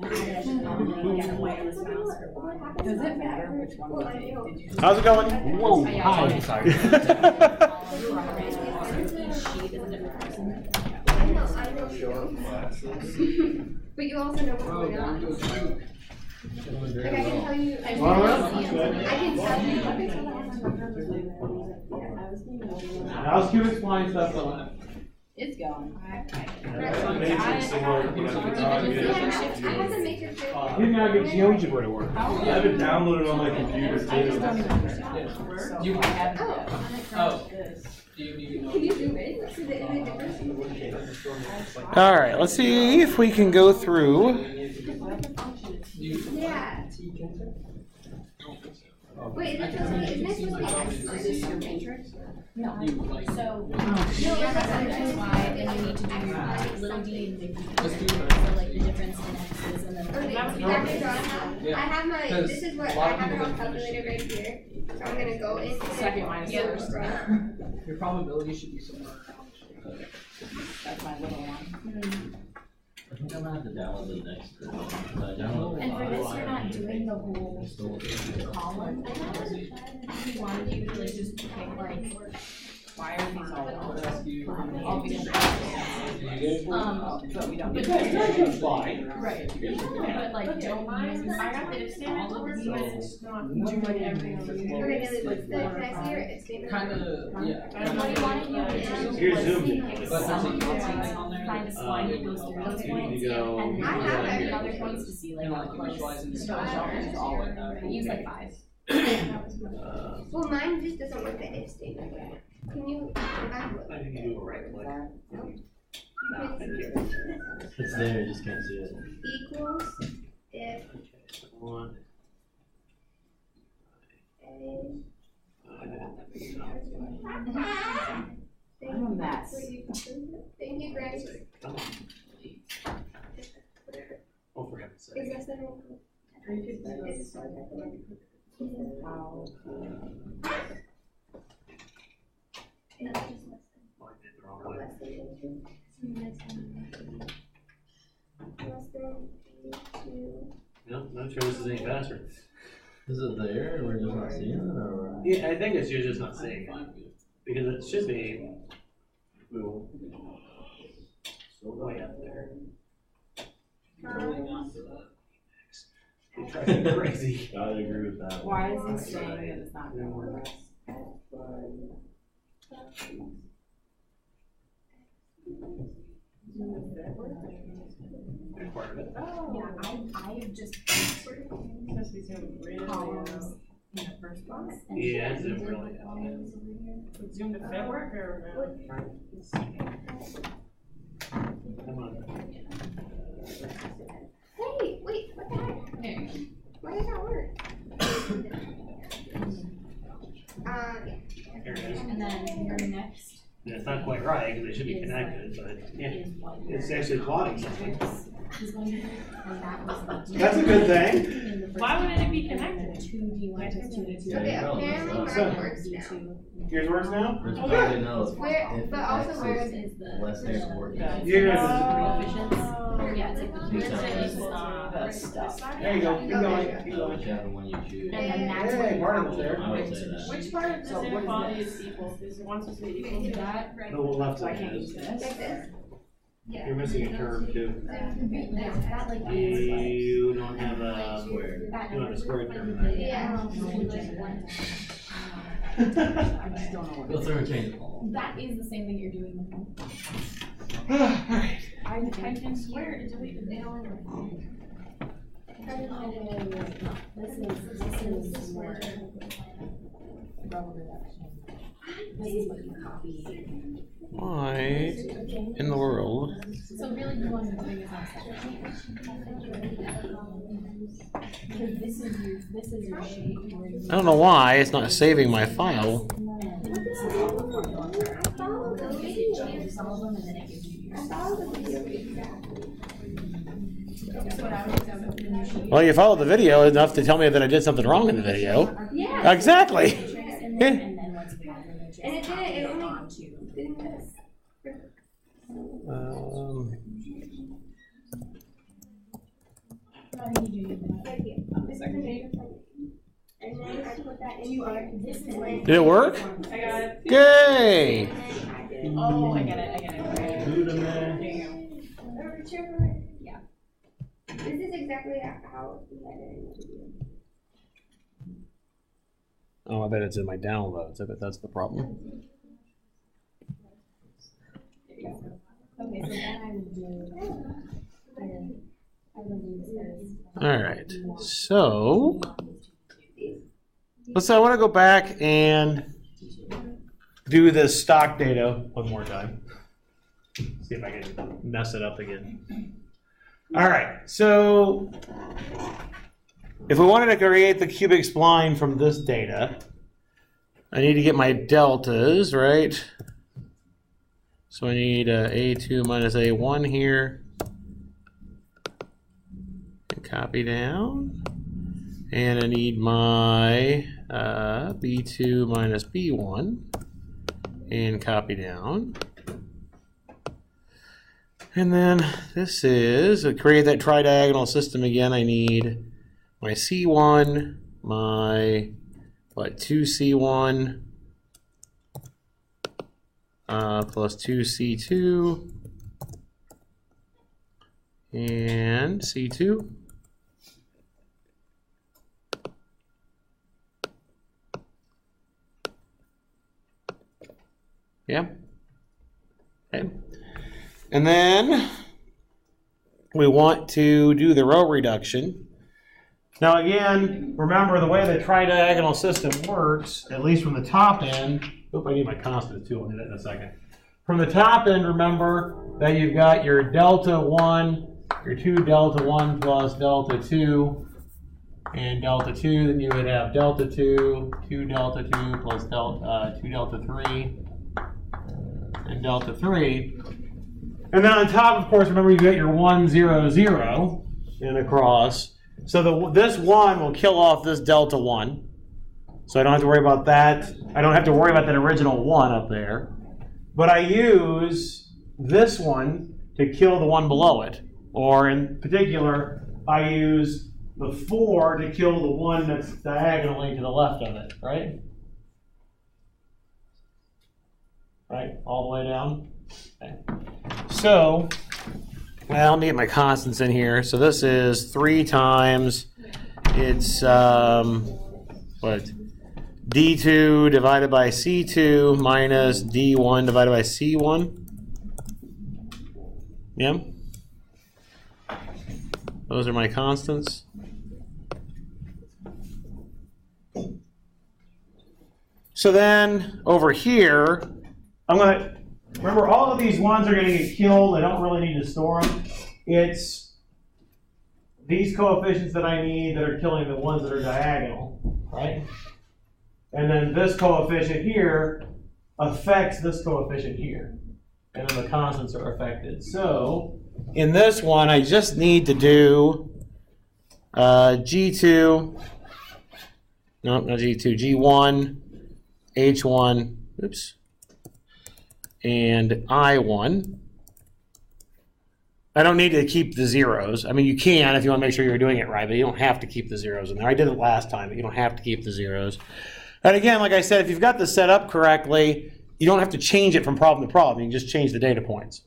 Does it matter which one we take? How's it going? Whoa, hi. Sorry. But you also know what's going on. Like I can tell you. I can tell you. How's Cubic Spline stuff going? It's going. Maybe I'll get GeoGebra to work. I have it downloaded on my computer too. You have it. Oh. Can you zoom in? See the difference? All right, let's see if we can go through. Yeah. Wait, isn't this supposed to be your matrix? No. So, that's why then you need to do little d and big D. So like the difference in x's and then Okay, I have my, this is what, I have my calculator right here. So I'm going to go into second minus first. Your probability should be somewhere around. That's my little one. I think I'm gonna have to download the next And for this, you're not doing the whole column. We wanted you to like just pick like, why are these all these but we don't. But right. But like, don't use. I got the extent all of these. Not do like everything. Okay, can I see your extent? Kind of, yeah. What you want to do is Here's Zoom. find a spline that goes through those points, and then the other points to see like how close. Use like 5. Well, mine just doesn't work the if statement. Can you go back? I think you do a right click. It's there, you just can't see it. Equals if One. I'm a mess. Thank you, Grace. Oh, for heaven's sake. Is that Wow. No, not sure this is any faster. Is it there? We're just not seeing it, or? Yeah, I think you're just not seeing it because it should be. So way up there. You're driving me crazy. I agree with that. Why is he saying that it's not going to work? Part of it. Yeah, I just columns in the first box. Yeah, it's really. Zoom to fit work or? Come on. Hey, wait, what the heck? Why does that work? Here it is. And then your next. Yeah, it's not quite right because they should be connected, but yeah, it's actually plotting something. That's a good thing. Why wouldn't it be connected? 2D1 plus 2D2. Okay, apparently mine works now. Yours works now? There's probably no. Where, but also where is the less than working. Yeah. Yeah, it's like the stuff. There you go. Keep going. Keep going. Whichever one you choose. And then that's Hey, where Martin's there. I would say that. Which part of this inequality is equal? Is one supposed to be equal to that? The one left So I side can't is. use this? like this? Yeah. You're missing a curve too. You don't have a square. You don't have a square curve. Yeah. I just don't know what. Go through and change it. That is the same thing you're doing with them. Alright. I can swear to delete the nail in your phone. This is more rubber reduction. This is what you copy. Why in the world? So really you want to bring it on separate. Because this is your shape. I don't know why it's not saving my file. Well, you followed the video enough to tell me that I did something wrong in the video. Yeah. Exactly. And then once you have them, And it didn't, it only didn't Right here. This is a -0.8. And then I put that in. Did it work? I got it. Yay! Oh, I get it. There you go. Curvature. Yeah. This is exactly how we had it in the video. Oh, I bet it's in my downloads. I bet that's the problem. Okay, so then I would do. I would use this. All right. So I want to go back and do this stock data one more time. See if I can mess it up again. All right. So if we wanted to create the cubic spline from this data, I need to get my deltas, right? So I need A2 minus A1 here. And copy down. And I need my B2 minus B1. And copy down. And then this is, to create that tridiagonal system again, I need my C1, my, 2C1 plus 2C2 and C2. Yeah. Okay. And then we want to do the row reduction. Now again, remember the way the tridiagonal system works, at least from the top end. Oop, I need my constant too. I'll do that in a second. From the top end, remember that you've got your delta 1, your 2 delta 1 plus delta 2, and delta 2. Then you would have delta 2, 2 delta 2 plus delta 2 delta 3, and delta 3. And then on top, of course, remember you got your 1, 0, 0 and across. So this 1 will kill off this delta 1. So I don't have to worry about that. I don't have to worry about that original 1 up there. But I use this one to kill the one below it. Or in particular, I use the 4 to kill the one that's diagonally to the left of it, right? Right, all the way down. Okay. So, well, let me get my constants in here. So this is 3 times, it's, what? D2 divided by C2 minus D1 divided by C1. Yeah? Those are my constants. So then, over here, I'm going to, remember all of these ones are going to get killed. I don't really need to store them. It's these coefficients that I need that are killing the ones that are diagonal, right? And then this coefficient here affects this coefficient here. And then the constants are affected. So in this one, I just need to do G2, no, not G2, G1, H1, oops, and I1. I don't need to keep the zeros. I mean, you can if you want to make sure you're doing it right, but you don't have to keep the zeros in there. I did it last time, but you don't have to keep the zeros. And again, like I said, if you've got this set up correctly, you don't have to change it from problem to problem. You can just change the data points,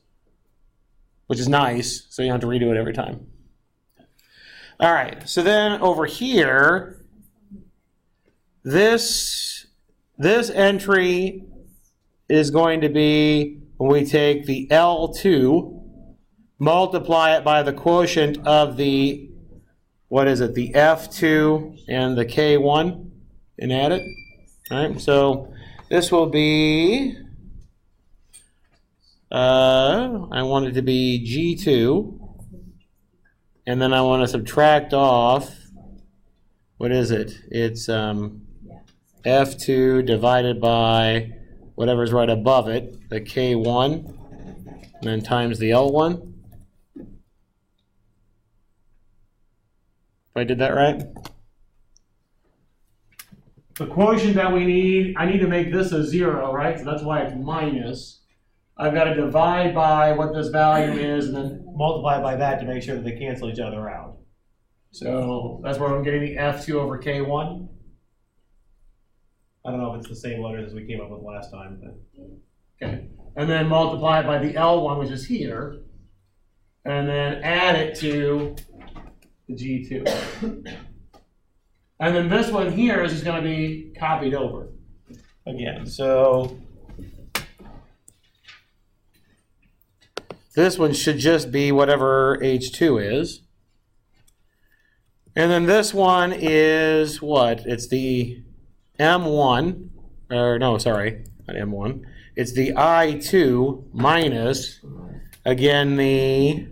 which is nice, so you don't have to redo it every time. All right, so then over here, this entry is going to be when we take the L2, multiply it by the quotient of the, what is it, the F2 and the K1, and add it. All right, so this will be, I want it to be G2, and then I want to subtract off, what is it? It's F2 divided by whatever's right above it, the K1, and then times the L1. If I did that right? The quotient that we need, I need to make this a 0, right? So that's why it's minus. I've got to divide by what this value is and then multiply by that to make sure that they cancel each other out. So that's where I'm getting the F2 over K1. I don't know if it's the same letters as we came up with last time, but okay. And then multiply it by the L1, which is here, and then add it to the G2. And then this one here is just going to be copied over again. So this one should just be whatever H2 is. And then this one is what? It's the M1, or no, sorry, not M1. It's the I2 minus, again, the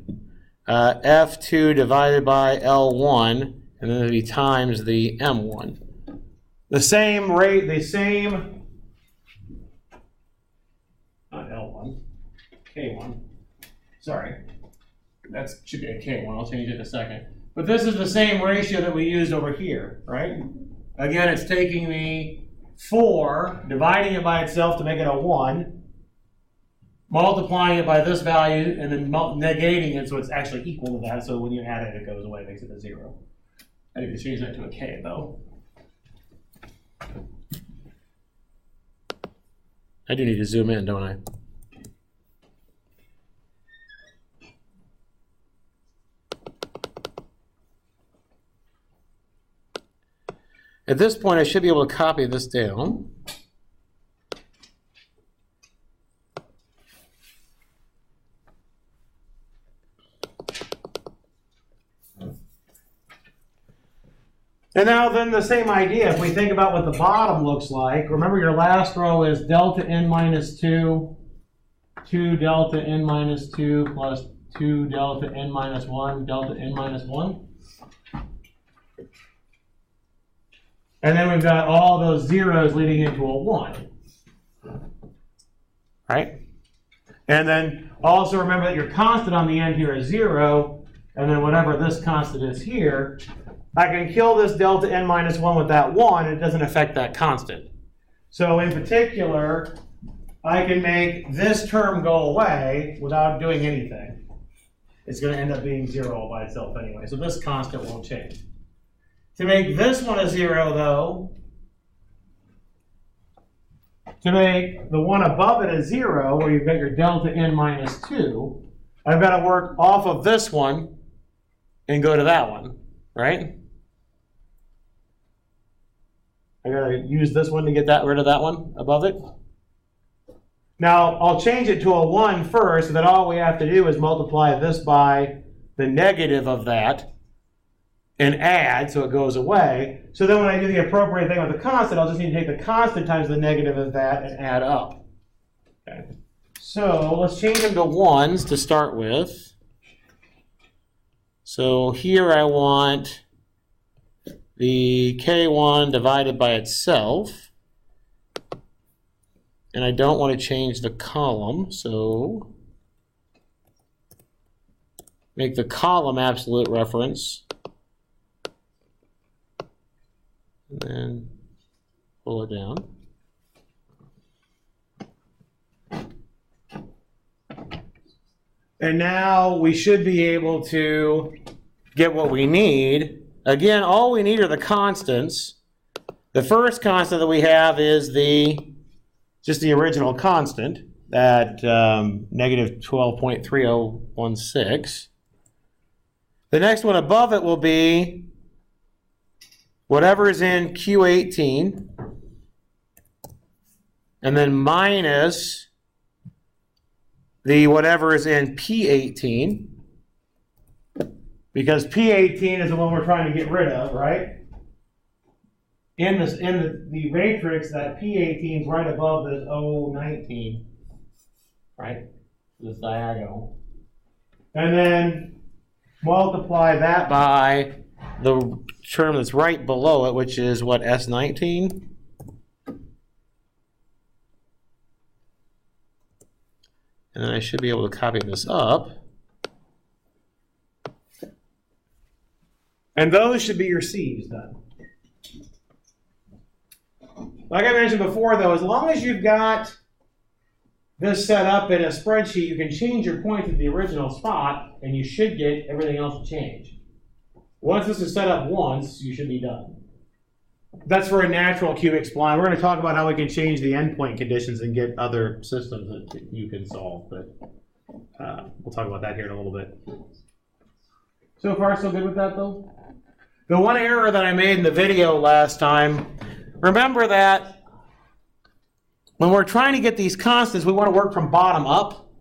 F2 divided by L1, and then it'll be times the M1. The same rate, not L1, K1. Sorry, that should be a K1. I'll change it in a second. But this is the same ratio that we used over here, right? Again, it's taking the 4, dividing it by itself to make it a 1, multiplying it by this value, and then negating it so it's actually equal to that. So when you add it, it goes away, makes it a 0. I need to change that to a K, though. I do need to zoom in, don't I? At this point, I should be able to copy this down. And now then the same idea, if we think about what the bottom looks like, remember your last row is delta n minus 2, 2 delta n minus 2 plus 2 delta n minus 1, delta n minus 1. And then we've got all those zeros leading into a 1. Right? And then also remember that your constant on the end here is 0, and then whatever this constant is here, I can kill this delta n minus 1 with that 1, and it doesn't affect that constant. So in particular, I can make this term go away without doing anything. It's going to end up being 0 all by itself anyway, so this constant won't change. To make this one a 0, though, to make the one above it a 0, where you've got your delta n minus 2, I've got to work off of this one and go to that one, right? I got to use this one to get rid of that one above it. Now, I'll change it to a 1 first, so that all we have to do is multiply this by the negative of that, and add, so it goes away. So then when I do the appropriate thing with the constant, I'll just need to take the constant times the negative of that and add up. Okay. So let's change them to 1s to start with. So here I want the K1 divided by itself. And I don't want to change the column, so make the column absolute reference. And then pull it down. And now we should be able to get what we need. Again, all we need are the constants. The first constant that we have is just the original constant, that negative 12.3016. The next one above it will be whatever is in Q18, and then minus the whatever is in P18, because P18 is the one we're trying to get rid of, right? In the matrix, that P18 is right above this O19, right? This diagonal. And then multiply that by the term that's right below it, which is what, S19? And then I should be able to copy this up. And those should be your C's then. Like I mentioned before, though, as long as you've got this set up in a spreadsheet, you can change your point to the original spot, and you should get everything else to change. Once this is set up once, you should be done. That's for a natural cubic spline. We're going to talk about how we can change the endpoint conditions and get other systems that you can solve, but we'll talk about that here in a little bit. So far, so good with that, though? The one error that I made in the video last time, remember that when we're trying to get these constants, we want to work from bottom up.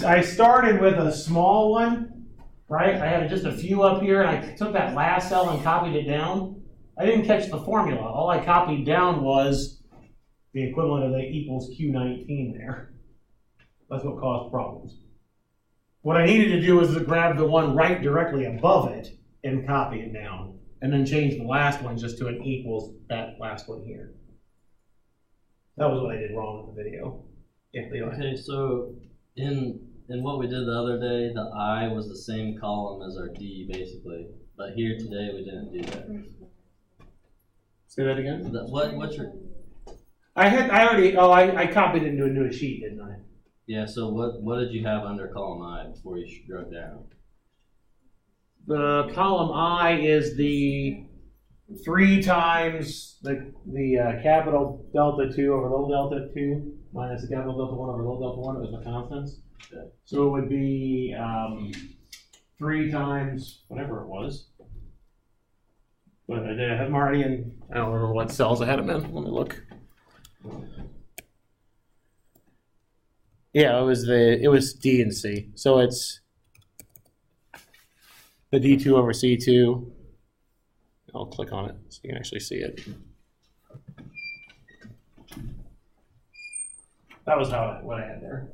I started with a small one, right? I had just a few up here, and I took that last cell and copied it down. I didn't catch the formula. All I copied down was the equivalent of the equals Q19 there. That's what caused problems. What I needed to do was to grab the one right directly above it and copy it down, and then change the last one just to an equals that last one here. That was what I did wrong in the video. Yeah, okay, so in what we did the other day, the I was the same column as our D basically, but here today we didn't do that. Say that again? What's your... I copied it into a new sheet, didn't I? Yeah, so what did you have under column I before you wrote down? The column I is the 3 times the capital delta 2 over little delta 2 minus the capital delta 1 over little delta 1. It was the constants. Okay. So it would be 3 times whatever it was. But I have them already in, I don't remember what cells I had them in. Let me look. Yeah, it was D and C. So it's the D2 over C2. I'll click on it so you can actually see it. That was what I had there.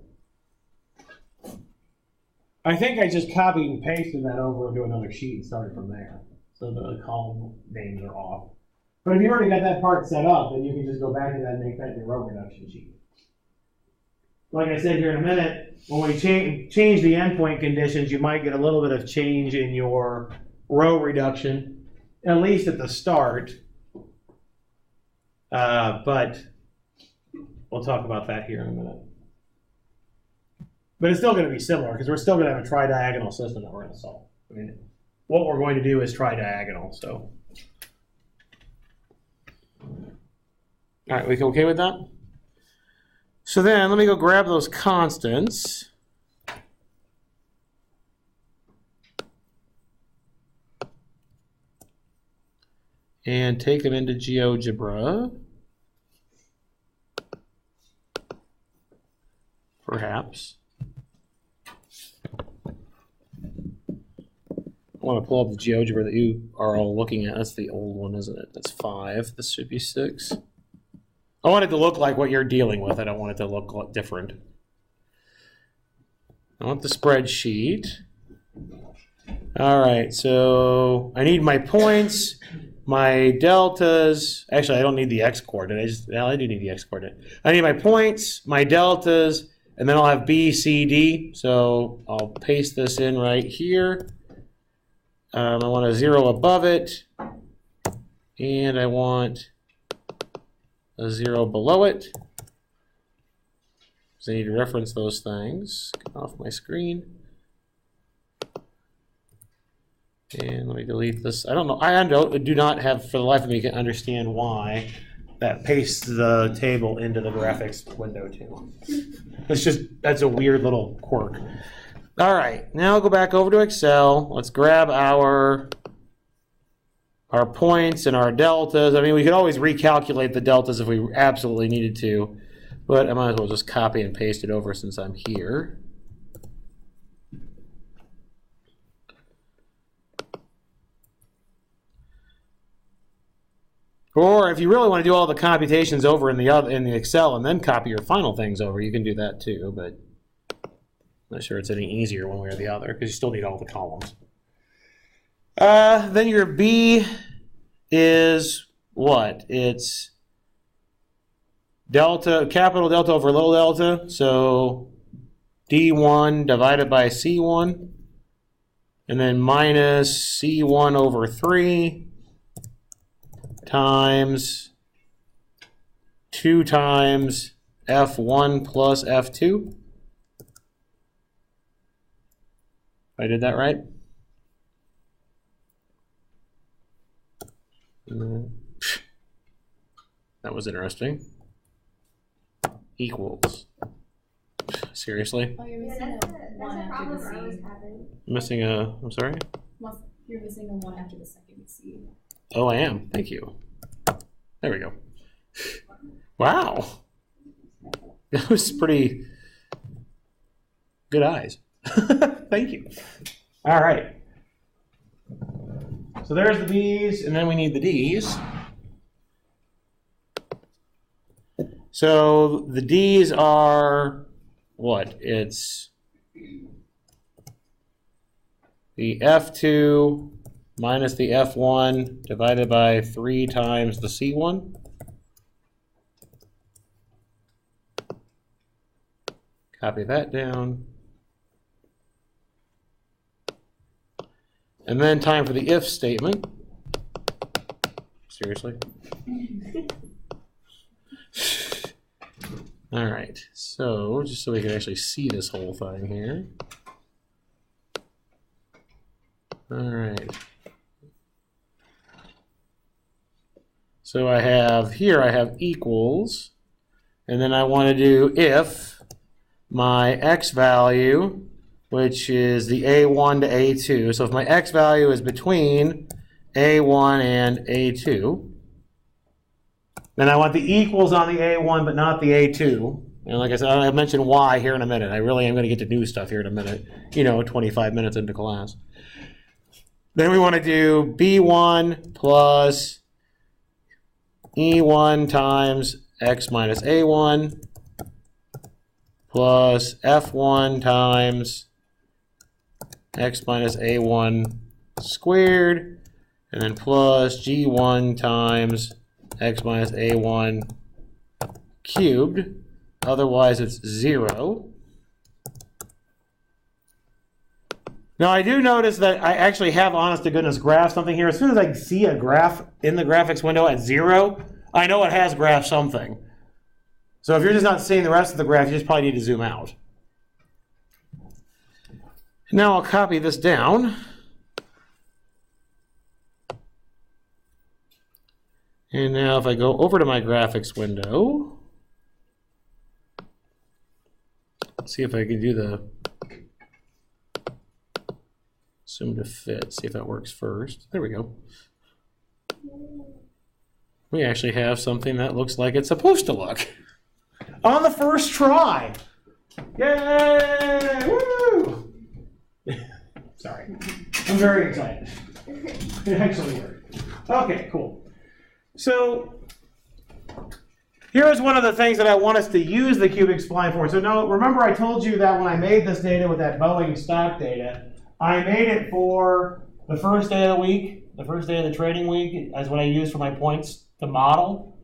I think I just copied and pasted that over into another sheet and started from there. So the column names are off. But if you already got that part set up, then you can just go back to that and make that your row reduction sheet. Like I said here in a minute, when we change the endpoint conditions, you might get a little bit of change in your row reduction, at least at the start. But we'll talk about that here in a minute. But it's still going to be similar because we're still going to have a tri-diagonal system that we're going to solve. I mean, what we're going to do is tri-diagonal. So, all right, we okay with that? So then, let me go grab those constants. And take them into GeoGebra. Perhaps. I want to pull up the GeoGebra that you are all looking at. That's the old one, isn't it? That's 5. This should be 6. I want it to look like what you're dealing with. I don't want it to look different. I want the spreadsheet. All right, so I need my points, my deltas. Actually, I don't need the x-coordinate. I do need the x-coordinate. I need my points, my deltas, and then I'll have B, C, D. So I'll paste this in right here. I want a 0 above it, and I want a 0 below it. So I need to reference those things. Get off my screen. And let me delete this. I don't know. I do not have, for the life of me, can understand why that pastes the table into the graphics window too. That's a weird little quirk. All right, now I'll go back over to Excel. Let's grab our points and our deltas. I mean, we could always recalculate the deltas if we absolutely needed to, but I might as well just copy and paste it over since I'm here. Or if you really want to do all the computations over in the Excel and then copy your final things over, you can do that too, but I'm not sure it's any easier one way or the other because you still need all the columns. Then your B is what? It's delta, capital delta over little delta. So D1 divided by C1. And then minus C1 over 3 times 2 times F1 plus F2. I did that right? That was interesting. Equals. Seriously? Oh, you're missing That's a one a after problem the I was C. having. Missing a, I'm sorry? You're missing a one after the second C. Oh, I am. Thank you. There we go. Wow. That was pretty good eyes. Thank you. All right. So there's the B's, and then we need the D's. So the D's are what? It's the F2 minus the F1 divided by 3 times the C1. Copy that down. And then time for the if statement. Seriously? All right, so just so we can actually see this whole thing here. All right. So I have equals, and then I want to do if my x value, which is the A1 to A2. So if my x value is between A1 and A2, then I want the equals on the A1 but not the A2. And like I said, I'll mention y here in a minute. I really am going to get to do stuff here in a minute, 25 minutes into class. Then we want to do B1 plus E1 times x minus A1 plus F1 times x minus A1 squared, and then plus G1 times x minus A1 cubed. Otherwise, it's 0. Now, I do notice that I actually have, honest to goodness, graphed something here. As soon as I see a graph in the graphics window at 0, I know it has graphed something. So if you're just not seeing the rest of the graph, you just probably need to zoom out. Now I'll copy this down. And now if I go over to my graphics window, let's see if I can do the zoom to fit, see if that works first. There we go. We actually have something that looks like it's supposed to look. On the first try. Yay! Woo! Sorry. I'm very excited. It actually worked. Okay, cool. So here's one of the things that I want us to use the cubic spline for. So now, remember I told you that when I made this data with that Boeing stock data, I made it for the first day of the week, the first day of the trading week, as what I used for my points to model.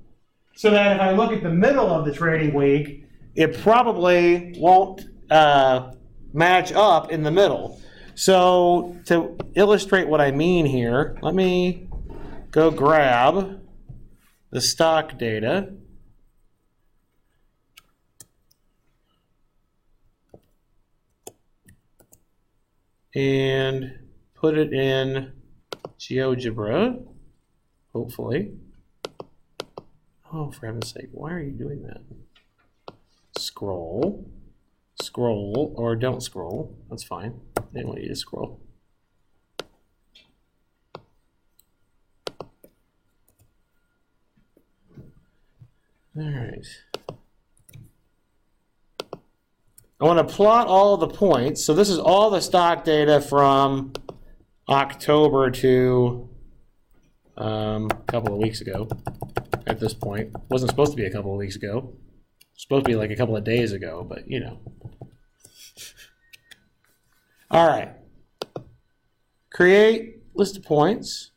So that if I look at the middle of the trading week, it probably won't match up in the middle. So to illustrate what I mean here, let me go grab the stock data. And put it in GeoGebra, hopefully. Oh, for heaven's sake, why are you doing that? Scroll, or don't scroll. That's fine. I didn't want you to scroll. All right. I want to plot all the points. So this is all the stock data from October to a couple of weeks ago at this point. It wasn't supposed to be a couple of weeks ago. It was supposed to be like a couple of days ago, but you know. All right. Create list of points.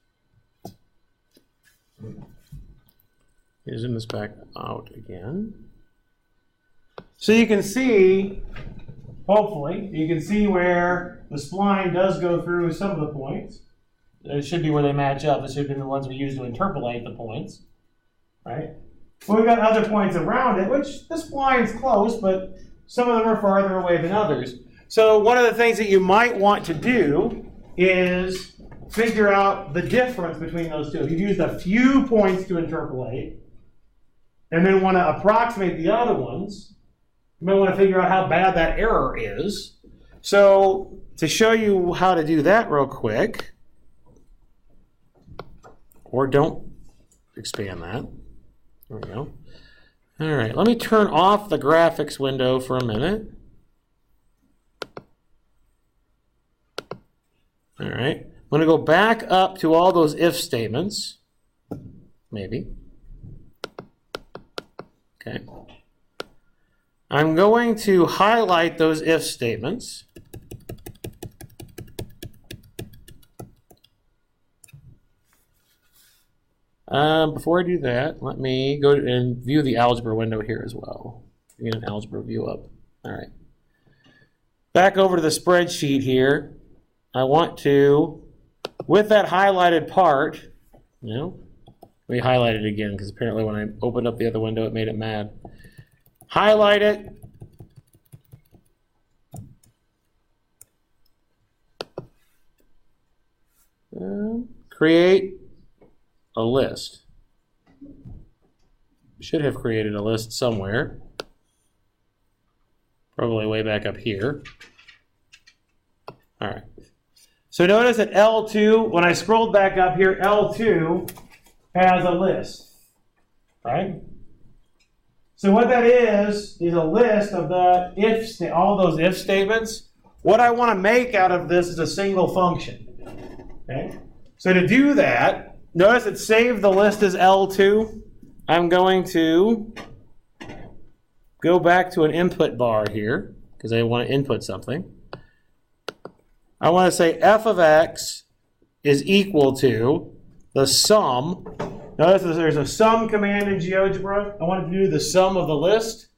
Zoom this back out again. So you can see, hopefully, you can see where the spline does go through some of the points. It should be where they match up. This should be the ones we use to interpolate the points, right? Well, we've got other points around it, which the spline's close, but some of them are farther away than others. So one of the things that you might want to do is figure out the difference between those two. If you've used a few points to interpolate, and then want to approximate the other ones, you might want to figure out how bad that error is. So to show you how to do that real quick, or don't expand that. There we go. All right, let me turn off the graphics window for a minute. All right, I'm going to go back up to all those if statements, maybe. Okay. I'm going to highlight those if statements. Before I do that, let me go and view the algebra window here as well. Get an algebra view up. All right. Back over to the spreadsheet here. I want to, with that highlighted part, let me highlight it again because apparently when I opened up the other window it made it mad. Highlight it. Create a list. Should have created a list somewhere. Probably way back up here. All right. So notice that L2, when I scrolled back up here, L2 has a list, right? So what that is a list of the all those if statements. What I want to make out of this is a single function, okay? So to do that, notice it saved the list as L2. I'm going to go back to an input bar here because I want to input something. I want to say f of x is equal to the sum. Notice that there's a sum command in GeoGebra. I want to do the sum of the list.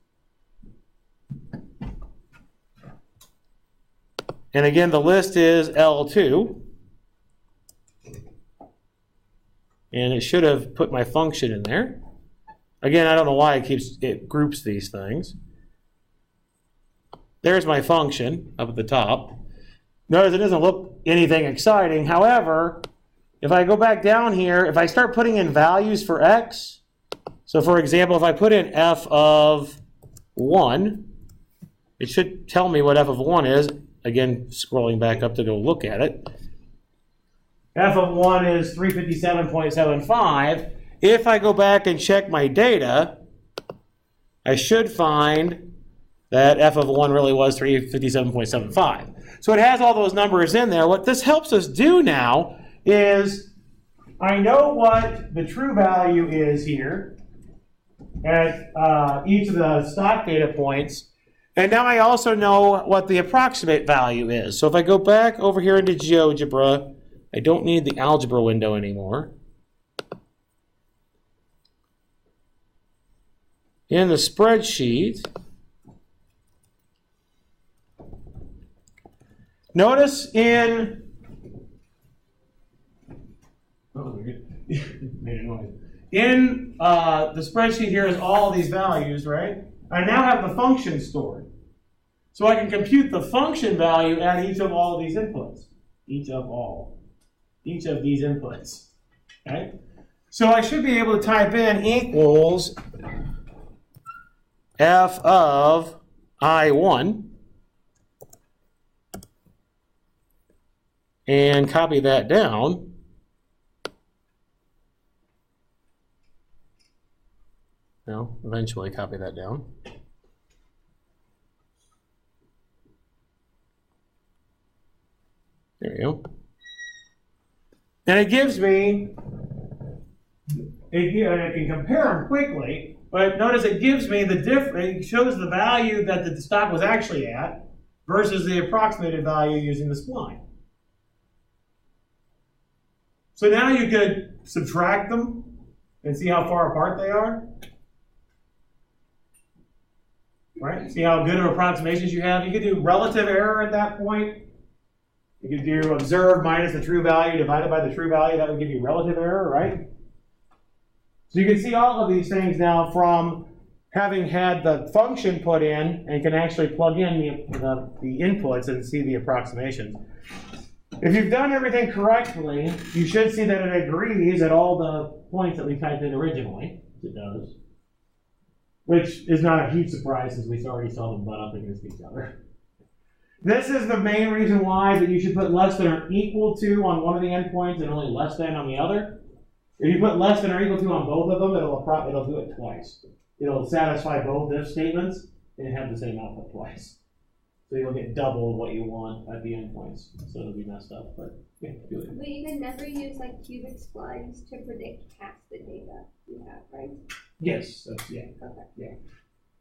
And again, the list is L2. And it should have put my function in there. Again, I don't know why it groups these things. There's my function up at the top. Notice it doesn't look anything exciting. However, if I go back down here, if I start putting in values for x, so for example, if I put in f of 1, it should tell me what f of 1 is. Again, scrolling back up to go look at it. F of 1 is 357.75. If I go back and check my data, I should find that f of 1 really was 357.75. So it has all those numbers in there. What this helps us do now is I know what the true value is here at each of the stock data points. And now I also know what the approximate value is. So if I go back over here into GeoGebra, I don't need the algebra window anymore. In the spreadsheet, notice in the spreadsheet here is all these values, right? I now have the function stored. So I can compute the function value at each of all of these inputs. Each of these inputs. Okay? So I should be able to type in equals f of I1 and copy that down. No, eventually copy that down. There you go. And it gives me, I can compare them quickly, but notice it gives me the difference. It shows the value that the stock was actually at versus the approximated value using the spline. So now you could subtract them and see how far apart they are. Right? See how good of approximations you have. You could do relative error at that point. You could do observed minus the true value divided by the true value. That would give you relative error, right? So you can see all of these things now from having had the function put in and can actually plug in the inputs and see the approximations. If you've done everything correctly, you should see that it agrees at all the points that we typed in originally. It does. Which is not a huge surprise since we already saw them butt up against each other. This is the main reason why that you should put less than or equal to on one of the endpoints and only less than on the other. If you put less than or equal to on both of them, it'll do it twice. It'll satisfy both if statements and have the same output twice. So you'll get double what you want at the endpoints. So it'll be messed up, but yeah, do it. But you can never use like cubic splines to predict past the data you have, right? Yes, yeah. Okay. Yeah.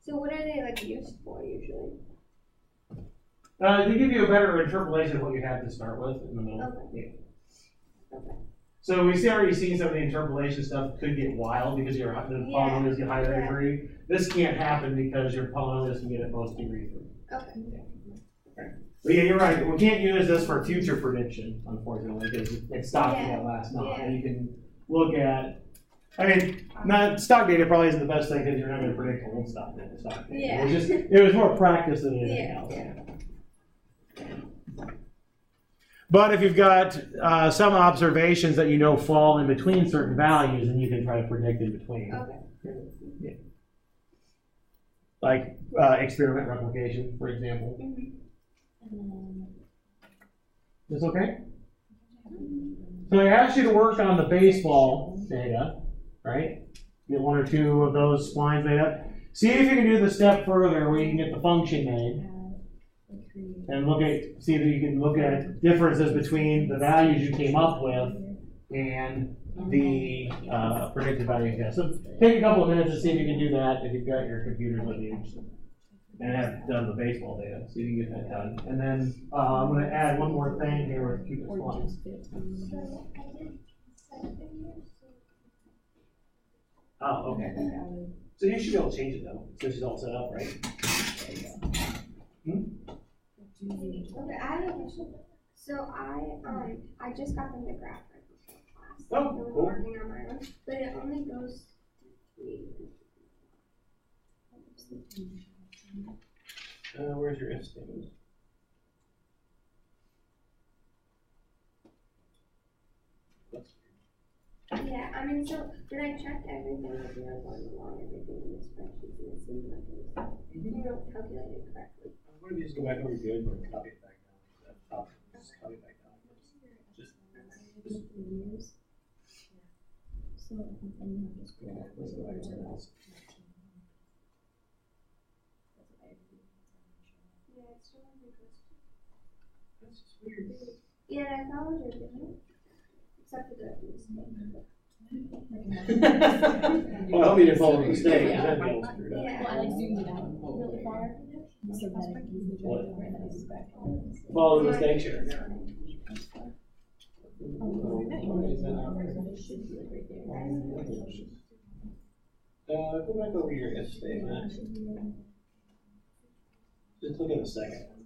So what are they like used for usually? To give you a better interpolation of what you had to start with in the middle. Okay. Yeah. Okay. So we already seen some of the interpolation stuff could get wild because the polynomials get higher degree. This can't happen because your polynomials can get at most degree 3. Okay. Okay. But yeah, you're right. We can't use this for future prediction, unfortunately, because it stops at that last knot. Yeah. And you can look at, I mean, stock data probably isn't the best thing because you're not going to predict old stock data. Yeah. It was more practice than anything else. But if you've got some observations that you know fall in between certain values, then you can try to predict in between. Okay. Yeah. Like experiment replication, for example. This okay? So I asked you to work on the baseball data, right? Get 1 or 2 of those splines made up. See if you can do the step further where you can get the function made. And see if you can look at differences between the values you came up with and the predicted value you get. So take a couple of minutes to see if you can do that if you've got your computers with you and have done the baseball data. So you can get that done. And then I'm going to add one more thing here with Cubic Spline. Oh, okay. So you should be able to change it though, since it's all set up, right? Okay, I have a question. So I just got them to graph right before class. Oh, I was cool. working on my own, but it only goes to 3. Where's your if statement? Yeah, I mean, so when I checked everything as we were going along, everything in the spreadsheet, and it seemed like it was, calculated correctly. Why don't you just go back over your good and copy it back down? Just copy it back down. Yeah, I followed your video, except for the mistake. Well, I hope you didn't follow the mistake. That'd be all screwed up. Yeah. Well, I like zoomed it out really far. So that What? Follow the mistake, sure. Go back over your if statement. Just look at the second one.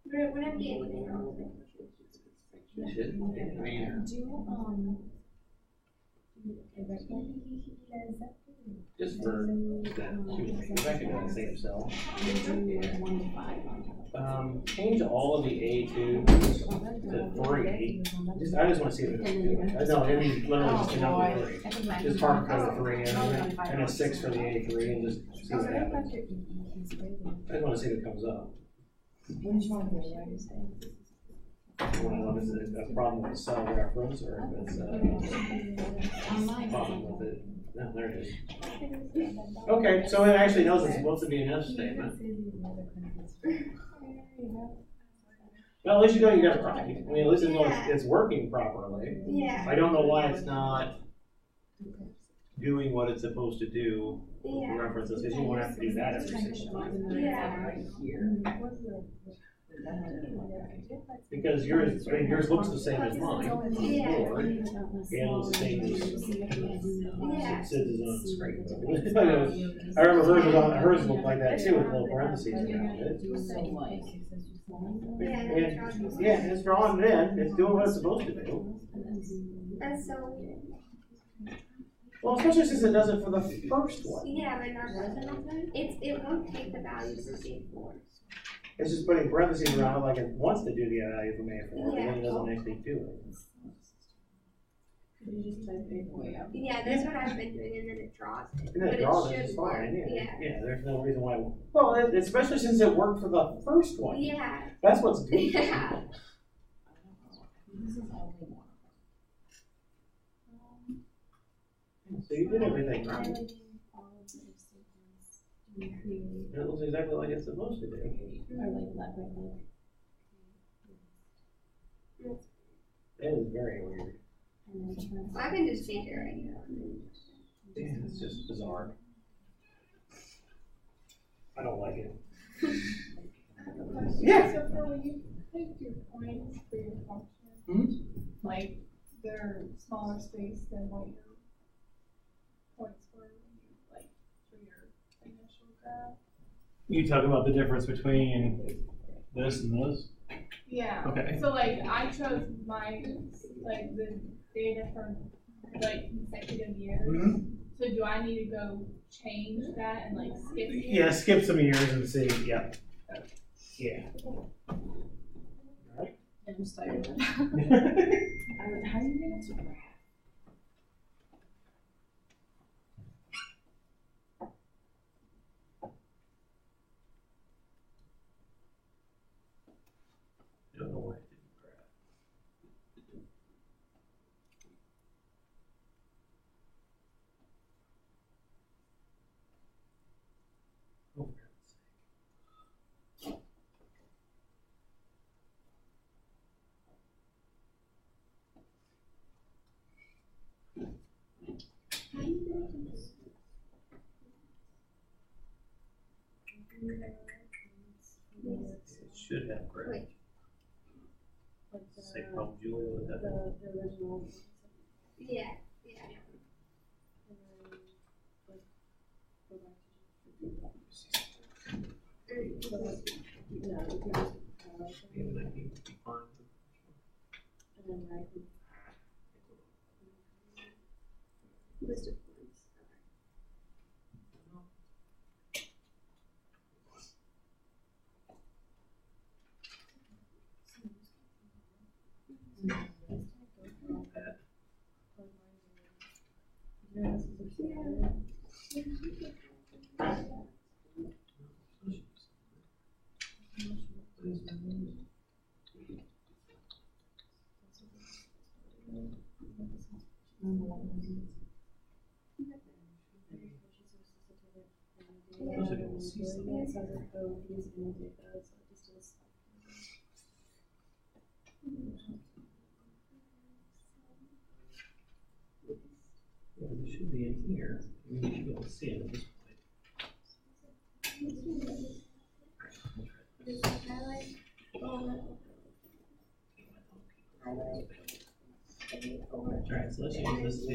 But it wouldn't be anything else. Just for that, back into the same cell. Change all of the A2 to 3. I just want to see what it's doing. I know, maybe literally just a number 3. Just hard code a 3 and a 6 for the A3 and just see what happens. I just want to see if it comes up. I want to know if it's a problem with the cell reference or if it's a problem with it. No, there it is. Okay, so it actually knows it's supposed to be an if statement. Well, at least you know you got it right. I mean, at least you know it's working properly. Yeah. I don't know why it's not doing what it's supposed to do with references, because you won't have to do that every single time. Yeah. Because yours, I mean, yours looks the same as mine. Yeah. Or, and it was the same as Yeah. Sid's on the screen. I remember hers looked like that too, with little parentheses around it. Yeah, it's drawn in, it's doing what it's supposed to do. That's so weird. Well, especially since it does it for the first one. Yeah, but not the second one. It won't take the values from A4. It's just putting parentheses around it like it wants to do the value from A4, but then it doesn't actually do it. Yeah, that's what I've been doing, and then it draws it. And then But it draws it it, it's should fine, work. yeah, there's no reason why. Well, especially since it worked for the first one. Yeah. That's what's good. Yeah. So you did everything right. It looks exactly like it's supposed to do. It is very weird. I can just change it right now. Yeah, it's just bizarre. I don't like it. Yeah. So for when you pick your points for your function, like they're smaller space than what your points were when you like for your initial graph. You talk about the difference between this and this? Yeah. Okay. So like I chose mine like the data from like consecutive years. So do I need to go change that and like skip years? Yeah, skip some years and see. Yeah. Yeah. I'm just tired. How do you get it to graph? I don't know why it didn't grab. Oh, for God's sake. It should have grabbed. Say from Julia with that. Yeah. Yeah. List of points. Yeah, it should be in here. You should be able to see it at this point. Highlight. Alright, so let's use this to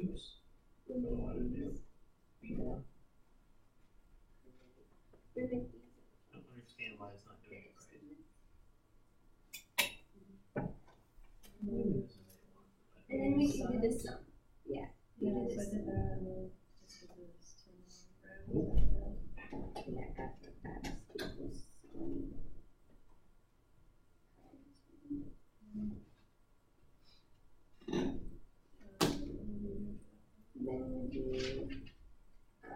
oops. I don't know what to do. I don't understand why it's not doing it right. And then we can do this sum. Yeah. We do this sum. Yeah, after that equals then we do f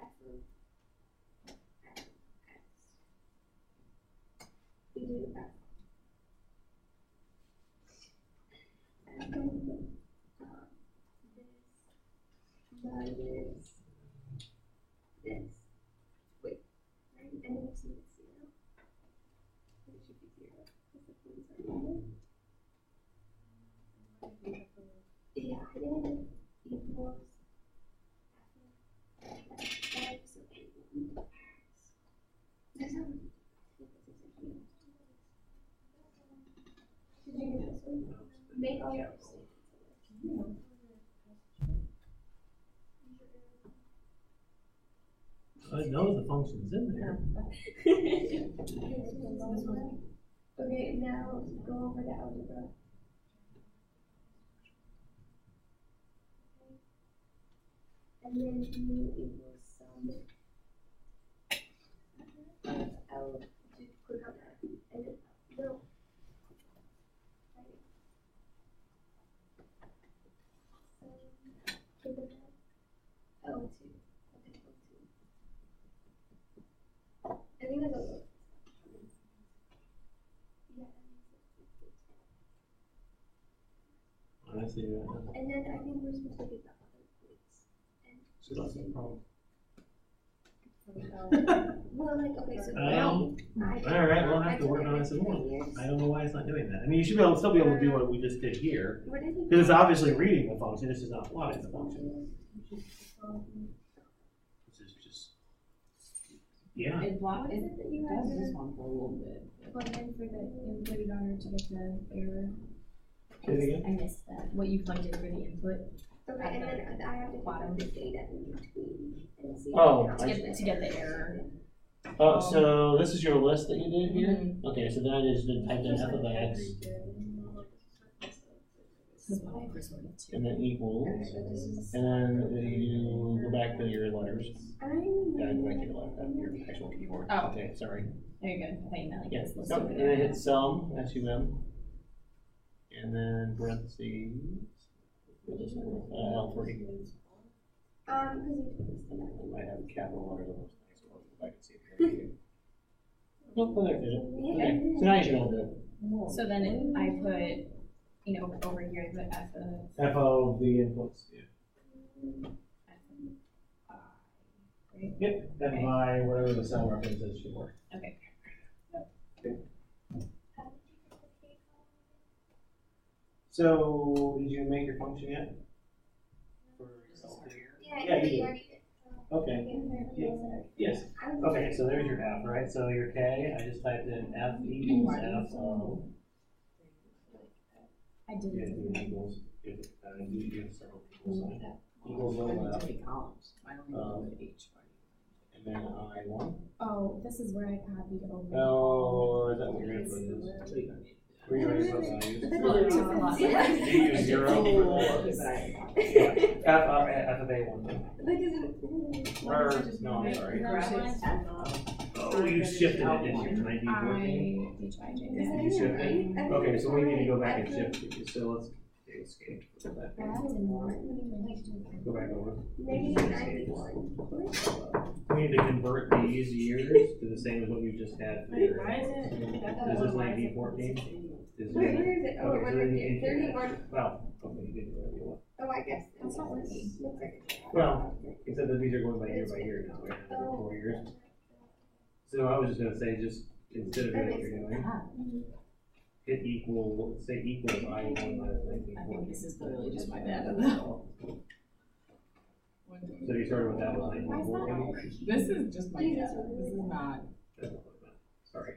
of x. We do f of this minus this. Wait, right? And then it's 0. It should be 0 because the points are Yeah, I think it equals. That's how. Did you get this one? Make all your. I know the function's in there. Okay, now go over the algebra. And then you equal sum of L to click on that. And then, no. Click on that. L2. Okay, L2. I think that's a little. Yeah. I see that. And then I think we're supposed to get the other points. So that's the problem. Well, like, okay, so. All right, we'll have to work on it some more. I don't know why it's not doing that. I mean, you should still be able to do what we just did here. What did he? Because it's obviously reading the function, this is not plotting the function. This is just, yeah. It What is it that you does have this to one for a little bit. plug in for the input in order to get the error? Say it again? I missed that. What you plugged in for the input Okay, and then I have to plot the data in between and see. Oh, to get the error. Oh, so this is your list that you did here? Okay, so then I just did type in f of x This is what I first wanted to. and then equals, and then you go back to your letters. Yeah, go back to your actual keyboard. Oh. Okay, sorry. There you go. I thought you meant like Yeah, this list nope, over and there. then hit sum, SUM, and then parentheses, L3. Because you took this thing out. Might have capital letters on those things, so if I can see it. Nope, oh, there it is. Okay, so now you should all do it. So then I put, you know, over here I put f of F of the inputs, yeah. right? Yep, F of I, whatever the cell reference is should work. Okay. So, did you make your function yet? Yeah, you did. Okay. Yes. Okay, so there's your F, right? So your K, I just typed in F equals F of. I did Yeah, it. equals. You have several equals. Equals little F. columns. I only put H. And then I1. Oh, this is where I copied over. Oh, is that what your input is? Where your input values? Well, it took a lot. You use 0. Yeah. F of A1. Or, no, I'm sorry. Oh, you shifted it, didn't you, to 1914? You shifted? Okay, so we need to go back and shift it, so let's escape. Go back over. We need to convert these years to the same as what you just had for your. Is this 1914? Where is it? Oh, Okay, so then you can- 31. Well, okay, you can do whatever you want. Oh, I guess that's not what it looks like. Well, except that these are going by year now, right? Every 4 years. So I was just gonna say, just instead of doing what you're doing, hit equal, say equals I1 minus 1940. I think this is literally just my bad though. So you started with that with 1940? This is just my bad. This is not. Sorry.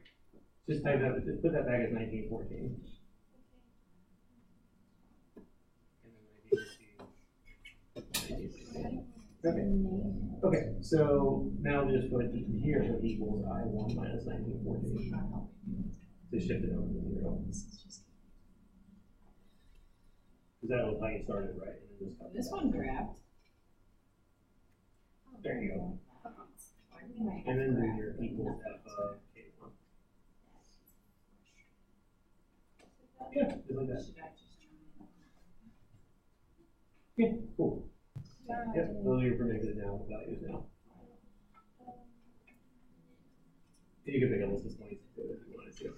Just type that, just put that back as 1914. Okay. Okay, so now just put here what equals I1 minus 1914. Just shift it over to 0. Because that was how you started, right? And then just This one grabbed. There you go. And then do your equals F of K1. Yeah, just like that. Okay, cool. Yep, those are your predicted now values now. You can make a list of 22 if you wanted to.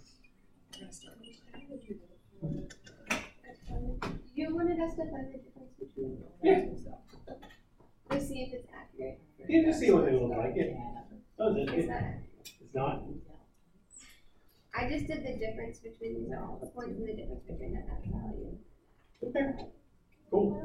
You wanted us to find the difference between. Yeah. To see if it's accurate. You can just see what they look like. Yeah. Oh, It's not accurate. it's not. I just did the difference between these all the points and the difference between that value. Okay. Cool.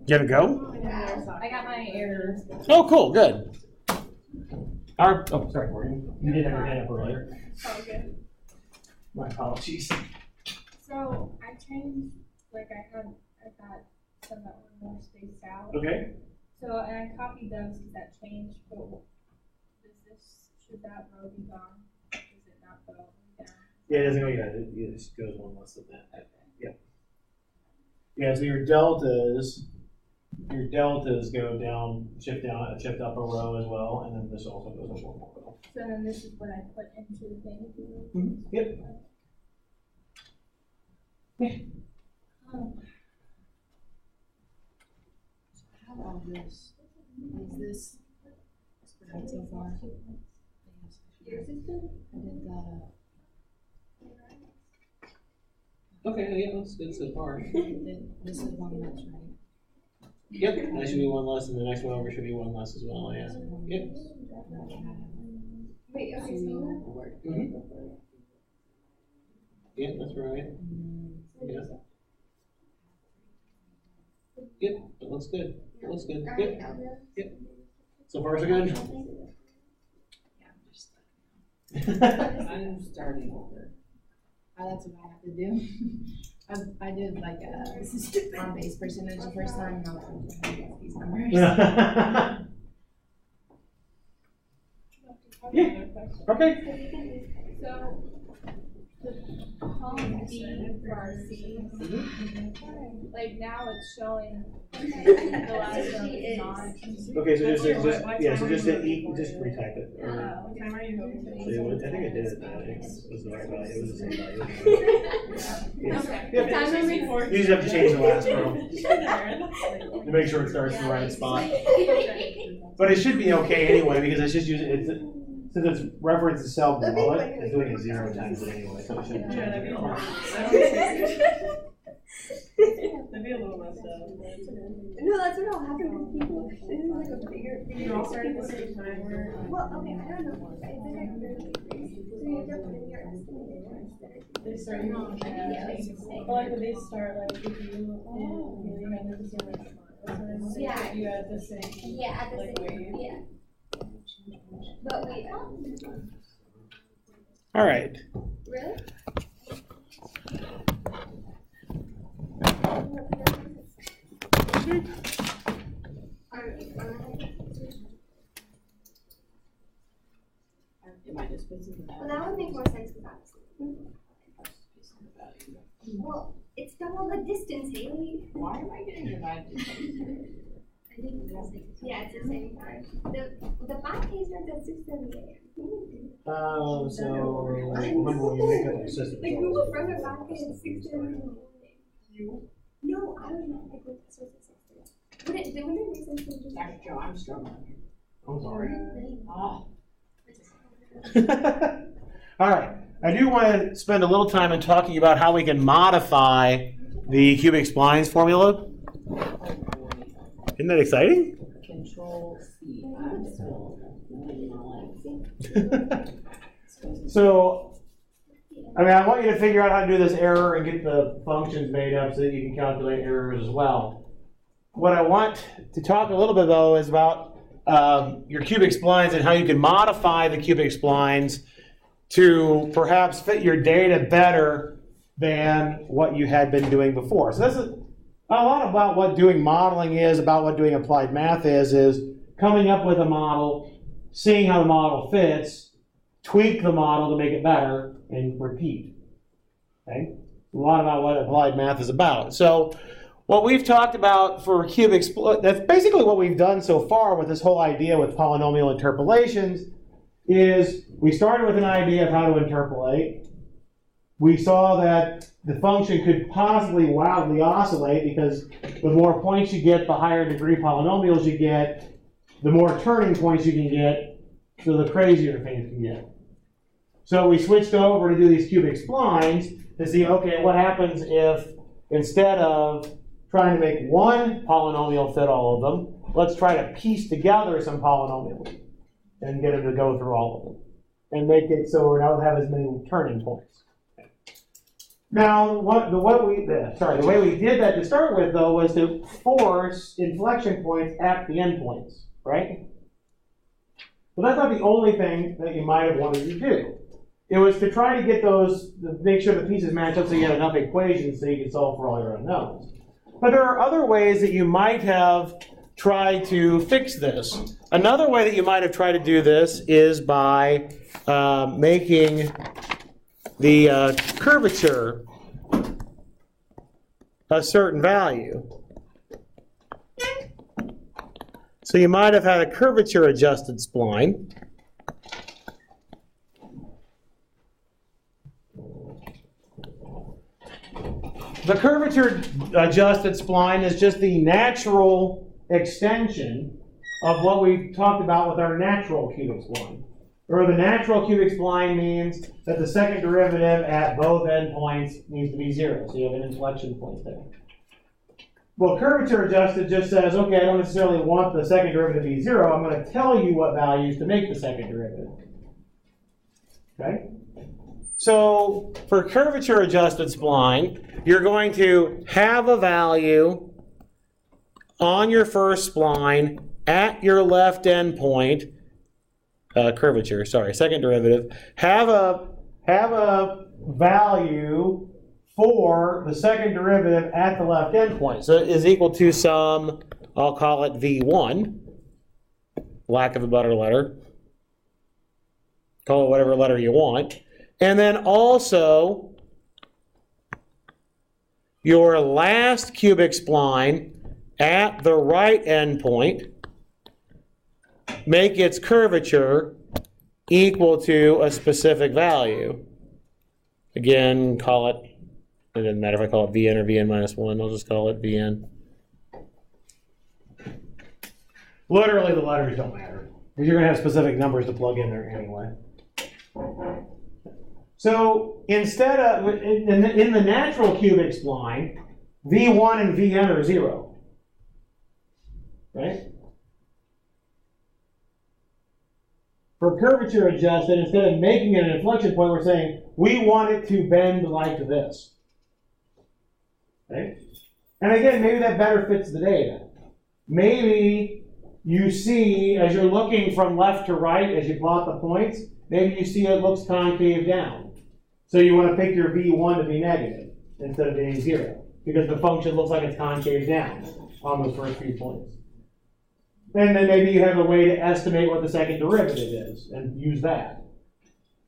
Get a go? I got my errors. Oh, cool, good. Oh, sorry, Morgan. You did have your hand up earlier. Oh, good. My apologies. So I changed, like I got some that were more spaced out. Okay. So, and I copied those because that changed, but should that row be gone? Does it not go down? Yeah, it doesn't go yet. It just goes one less than that. Yeah. Yeah, so your deltas go down, shift up a row as well, and then this also goes up one more row. So then this is what I put into the thing. Yep. How about this? Is this right so far? Yours is good? I did the. Okay, yeah, that's good so far. This is one that's right. Yep, that should be one less, and the next one over should be one less as well, yeah. Yep. Wait, okay, so Mm-hmm. Yeah, that's right. Yeah. Yep, that looks good. That looks good. Yep. Yep. So far so good? I'm starting over. That's what I have to do. I did like a on base percentage the first time, and I was like, these numbers. Yeah. Okay. So, the column B for our C, like now it's showing the last row is not. Okay, so just retype it. What time are you going I think it did it. It was the right value. It was the same value. Okay. You just have to change the last row to make sure it starts in the right spot. But it should be okay anyway because it's just using it. Since it's referenced the cell below it, it's doing it 0 times it anyway, so it shouldn't change it at all. That'd be a little messed up. no, that's what will happen with people. This is like a bigger. You all start at the same time. Well, okay, I don't know. I think I really agree. So you have to put in your estimated ones that are. They start but like when they start like if you have the same Yeah. you have the same Yeah, at the like same. wave. Yeah. But wait, All right. really? Well, that would make more sense with that. Well, it's double the distance, Haley. Why am I getting divided? I think yeah, it's the same time. The 5K starts at 6:78. So remember when you make up your system. The Google further 5K at 6:78. No, I don't know. Like, it starts at 6:30. Would it make sense to just? Dr. Joe, I'm struggling. I'm sorry. Oh. All right. I do want to spend a little time in talking about how we can modify the cubic splines formula. Isn't that exciting? Control C. I'm still So, I want you to figure out how to do this error and get the functions made up so that you can calculate errors as well. What I want to talk a little bit, though, is about your cubic splines and how you can modify the cubic splines to perhaps fit your data better than what you had been doing before. So this is a lot about what doing modeling is, about what doing applied math is coming up with a model, seeing how the model fits, tweak the model to make it better, and repeat. Okay? A lot about what applied math is about. So what we've talked about for cubic split, that's basically what we've done so far with this whole idea with polynomial interpolations, is we started with an idea of how to interpolate. We saw that the function could possibly wildly oscillate because the more points you get, the higher degree polynomials you get, the more turning points you can get, so the crazier things can get. So we switched over to do these cubic splines to see, okay, what happens if instead of trying to make one polynomial fit all of them, let's try to piece together some polynomials and get them to go through all of them and make it so we don't have as many turning points. Now, the way we did that to start with, though, was to force inflection points at the endpoints, right? Well, that's not the only thing that you might have wanted to do. It was to try to get those, make sure the pieces match up so you had enough equations so you could solve for all your unknowns. But there are other ways that you might have tried to fix this. Another way that you might have tried to do this is by making the curvature a certain value. So you might have had a curvature adjusted spline. The curvature adjusted spline is just the natural extension of what we talked about with our natural cubic spline. Or the natural cubic spline means that the second derivative at both endpoints needs to be 0. So you have an inflection point there. Well, curvature adjusted just says, okay, I don't necessarily want the second derivative to be 0. I'm going to tell you what values to make the second derivative. Okay? So for curvature adjusted spline, you're going to have a value on your first spline at your left endpoint. Second derivative, have a value for the second derivative at the left endpoint. So it is equal to some, I'll call it V1, lack of a better letter. Call it whatever letter you want. And then also your last cubic spline at the right endpoint, make its curvature equal to a specific value. Again, call it, it doesn't matter if I call it Vn or Vn minus 1, I'll just call it Vn. Literally, the letters don't matter, because you're going to have specific numbers to plug in there anyway. So instead of, in the natural cubic spline, V1 and Vn are 0. Right? For curvature adjusted, instead of making it an inflection point, we're saying we want it to bend like this. Okay? And again, maybe that better fits the data. Maybe you see, as you're looking from left to right, as you plot the points, maybe you see it looks concave down. So you want to pick your V1 to be negative instead of being 0, because the function looks like it's concave down on those first few points. And then maybe you have a way to estimate what the second derivative is and use that.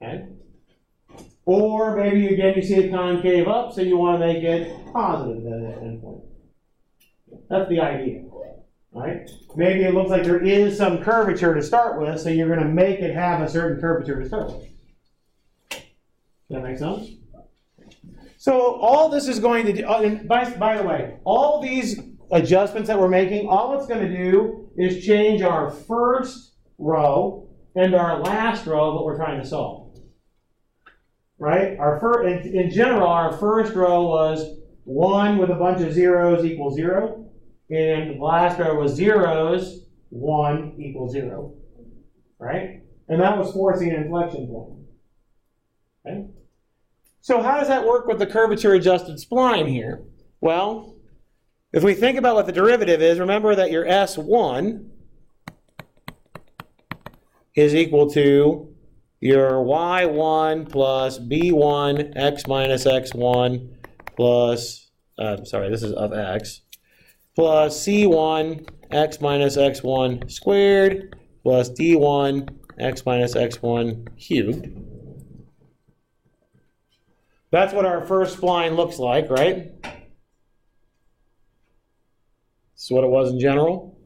Okay? Or maybe again you see it concave up, so you want to make it positive at that endpoint. That's the idea. Right? Maybe it looks like there is some curvature to start with, so you're going to make it have a certain curvature to start with. Does that make sense? So all this is going to do, and by the way, all these adjustments that we're making, all it's going to do is change our first row and our last row of what we're trying to solve. Right? In general, our first row was 1 with a bunch of zeros equals 0. And the last row was zeros, 1 equals 0. Right? And that was forcing an inflection point. Okay? So how does that work with the curvature adjusted spline here? Well, if we think about what the derivative is, remember that your S1 is equal to your Y1 plus B1 x minus x1 plus, this is of x, plus C1 x minus x1 squared plus D1 x minus x1 cubed. That's what our first spline looks like, right? This is what it was in general.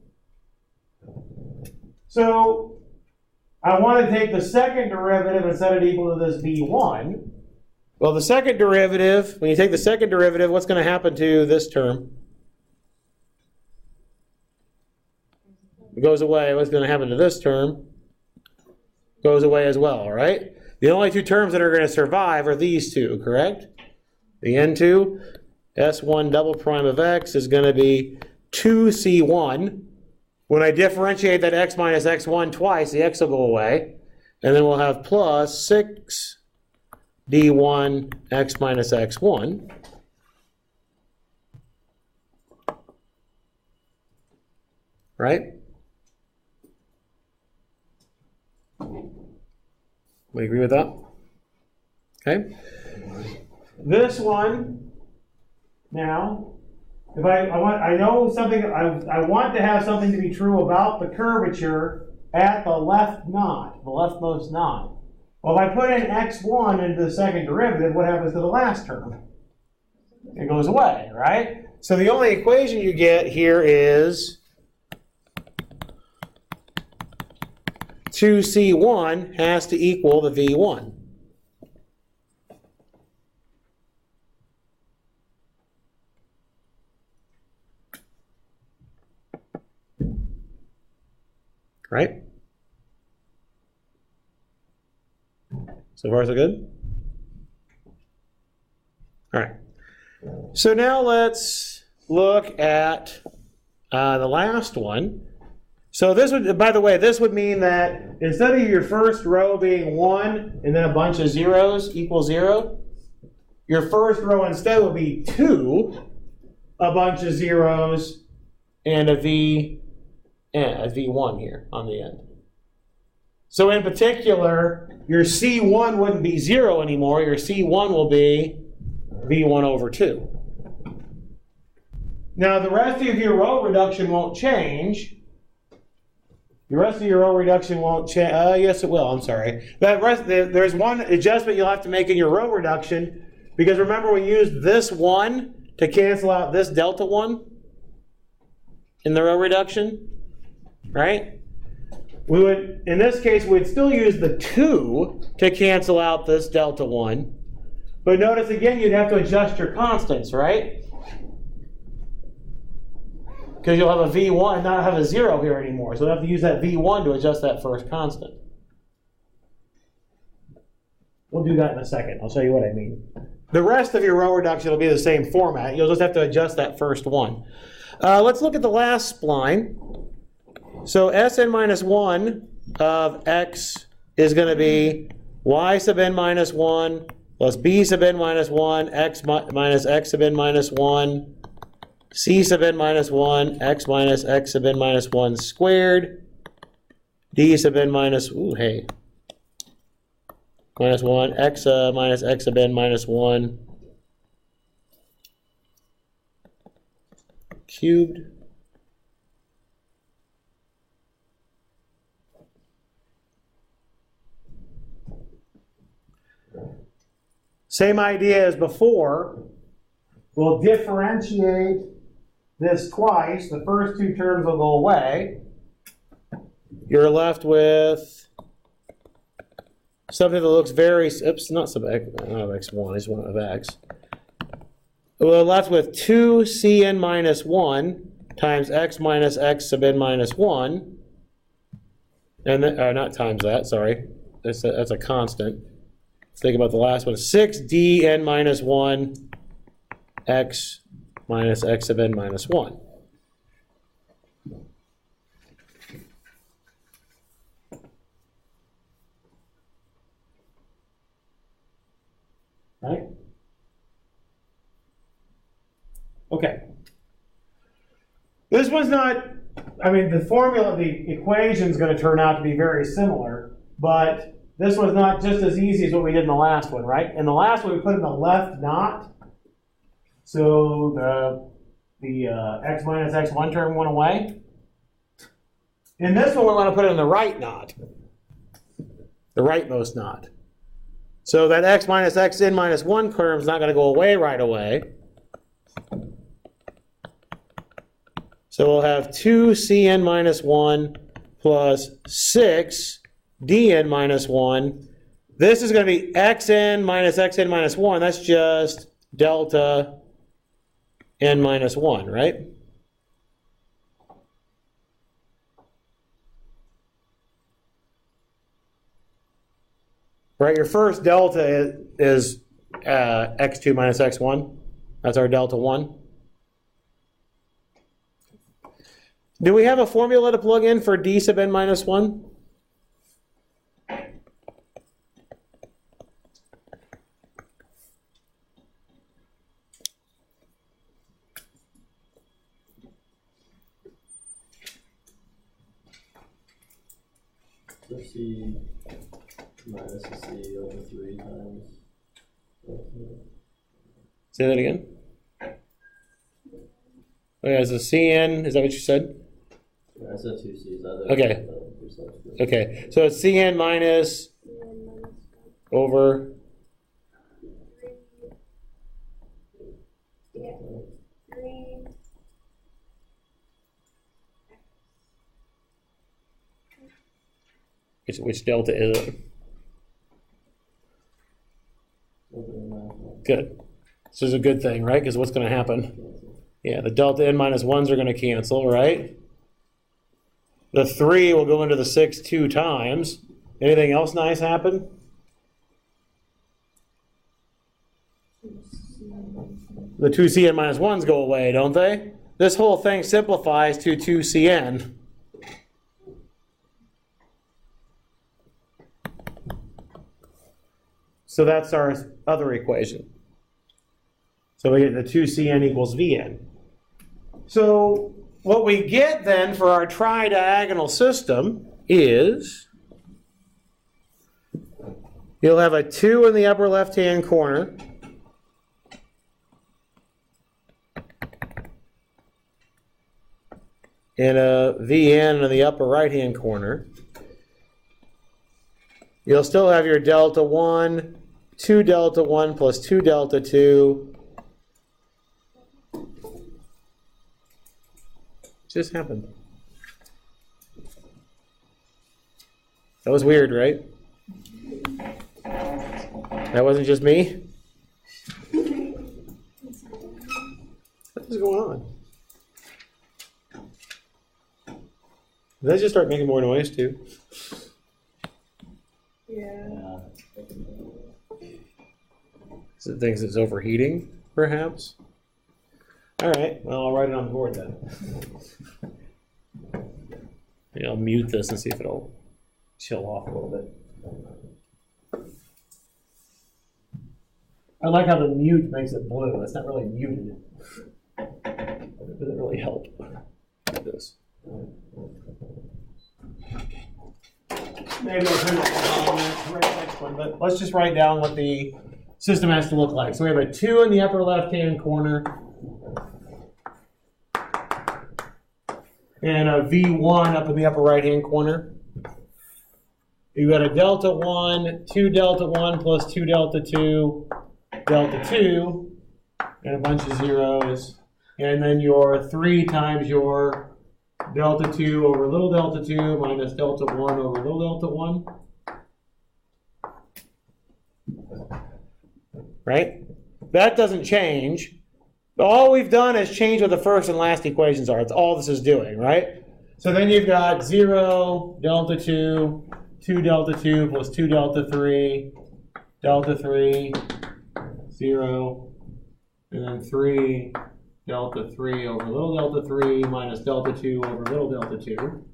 So I want to take the second derivative and set it equal to this B1. Well, the second derivative, when you take the second derivative, what's going to happen to this term? It goes away. What's going to happen to this term? Goes away as well, right? The only two terms that are going to survive are these two, correct? The N2, S1 double prime of x is going to be 2C1. When I differentiate that x minus x1 twice, the x will go away. And then we'll have plus 6 D1 x minus x1. Right? We agree with that? Okay. This one, now, if I know something, I want to have something to be true about the curvature at the left knot, the leftmost knot. Well, if I put in x1 into the second derivative, what happens to the last term? It goes away, right? So the only equation you get here is 2c1 has to equal the v1. Right? So far, so good? All right. So now let's look at the last one. So this would, by the way, this would mean that instead of your first row being 1 and then a bunch of zeros equals 0, your first row instead will be 2, a bunch of zeros, and a V1 here on the end. So in particular, your C1 wouldn't be 0 anymore. Your C1 will be V1 over 2. Now the rest of your row reduction won't change. The rest of your row reduction won't change. Yes, it will. I'm sorry. There's one adjustment you'll have to make in your row reduction, because remember we used this 1 to cancel out this delta 1 in the row reduction, right? We would, in this case, we'd still use the 2 to cancel out this delta 1. But notice again, you'd have to adjust your constants, right? Because you'll have a V1 and not have a 0 here anymore. So you'll have to use that V1 to adjust that first constant. We'll do that in a second. I'll show you what I mean. The rest of your row reduction will be the same format. You'll just have to adjust that first one. Let's look at the last spline. So Sn minus 1 of x is going to be y sub n minus 1 plus b sub n minus 1, x minus x sub n minus 1, c sub n minus 1, x minus x sub n minus 1 squared, d sub n minus, minus 1, x minus x sub n minus 1 cubed. Same idea as before. We'll differentiate this twice. The first two terms will go away. You're left with something that looks very, not sub x, not of x1, it's one of x. We're left with 2cn minus 1 times x minus x sub n minus 1. And then, not times that, sorry. That's a constant. Let's think about the last one. 6dn minus 1 x minus x sub n minus 1. Right? Okay. This one's not, the formula, the equation is going to turn out to be very similar, but this one's not just as easy as what we did in the last one, right? In the last one, we put in the left knot. So the x minus x1 term went away. In this one, we want to put it in the right knot, the rightmost knot. So that x minus xn minus 1 term is not going to go away right away. So we'll have 2cn minus 1 plus 6dn minus 1. This is going to be xn minus 1. That's just delta n minus 1, right? Right, your first delta is x2 minus x1. That's our delta 1. Do we have a formula to plug in for d sub n minus 1? for C minus a C over 3 times. Say that again. Oh, yeah, is a CN, is that what you said? Yeah, I said 2 C's. Okay. Okay, so it's CN minus over. Yeah. 3. Which delta is it? Good. This is a good thing, right? Because what's going to happen? Yeah, the delta n minus 1s are going to cancel, right? The 3 will go into the 6 2 times. Anything else nice happen? The 2cn minus 1s go away, don't they? This whole thing simplifies to 2cn. So that's our other equation. So we get the 2cn equals vn. So what we get then for our tri-diagonal system is you'll have a 2 in the upper left-hand corner, and a vn in the upper right-hand corner. You'll still have your delta 1, 2 delta 1 plus 2 delta 2. Just happened. That was weird, right? That wasn't just me? What is going on? Did I just start making more noise too? Yeah. Is it thinks it's overheating, perhaps? All right, well, I'll write it on the board then. Maybe I'll mute this and see if it'll chill off a little bit. I like how the mute makes it blue. It's not really muted. It doesn't really help with this. Maybe I'll turn it on the next one, but let's just write down what the system has to look like. So we have a 2 in the upper left-hand corner, and a V1 up in the upper right-hand corner. You've got a delta 1, 2 delta 1 plus 2 delta 2, delta 2, and a bunch of zeros. And then your 3 times your delta 2 over little delta 2 minus delta 1 over little delta 1. Right? That doesn't change. All we've done is change what the first and last equations are. That's all this is doing, right? So then you've got 0, delta 2, 2 delta 2 plus 2 delta 3, delta 3, 0, and then 3 delta 3 over little delta 3 minus delta 2 over little delta 2.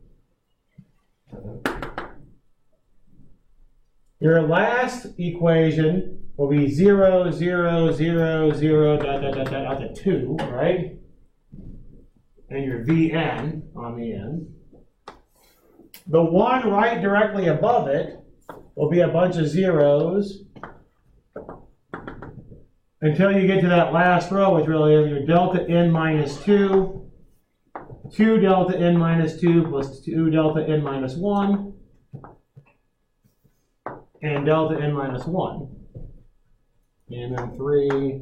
Your last equation will be 0, 0, 0, 0, dot, dot, dot, dot, out to 2, right? And your Vn on the end. The one right directly above it will be a bunch of zeros until you get to that last row, which really is your delta n minus 2, 2 delta n minus 2 plus 2 delta n minus 1, and delta n minus 1. And then 3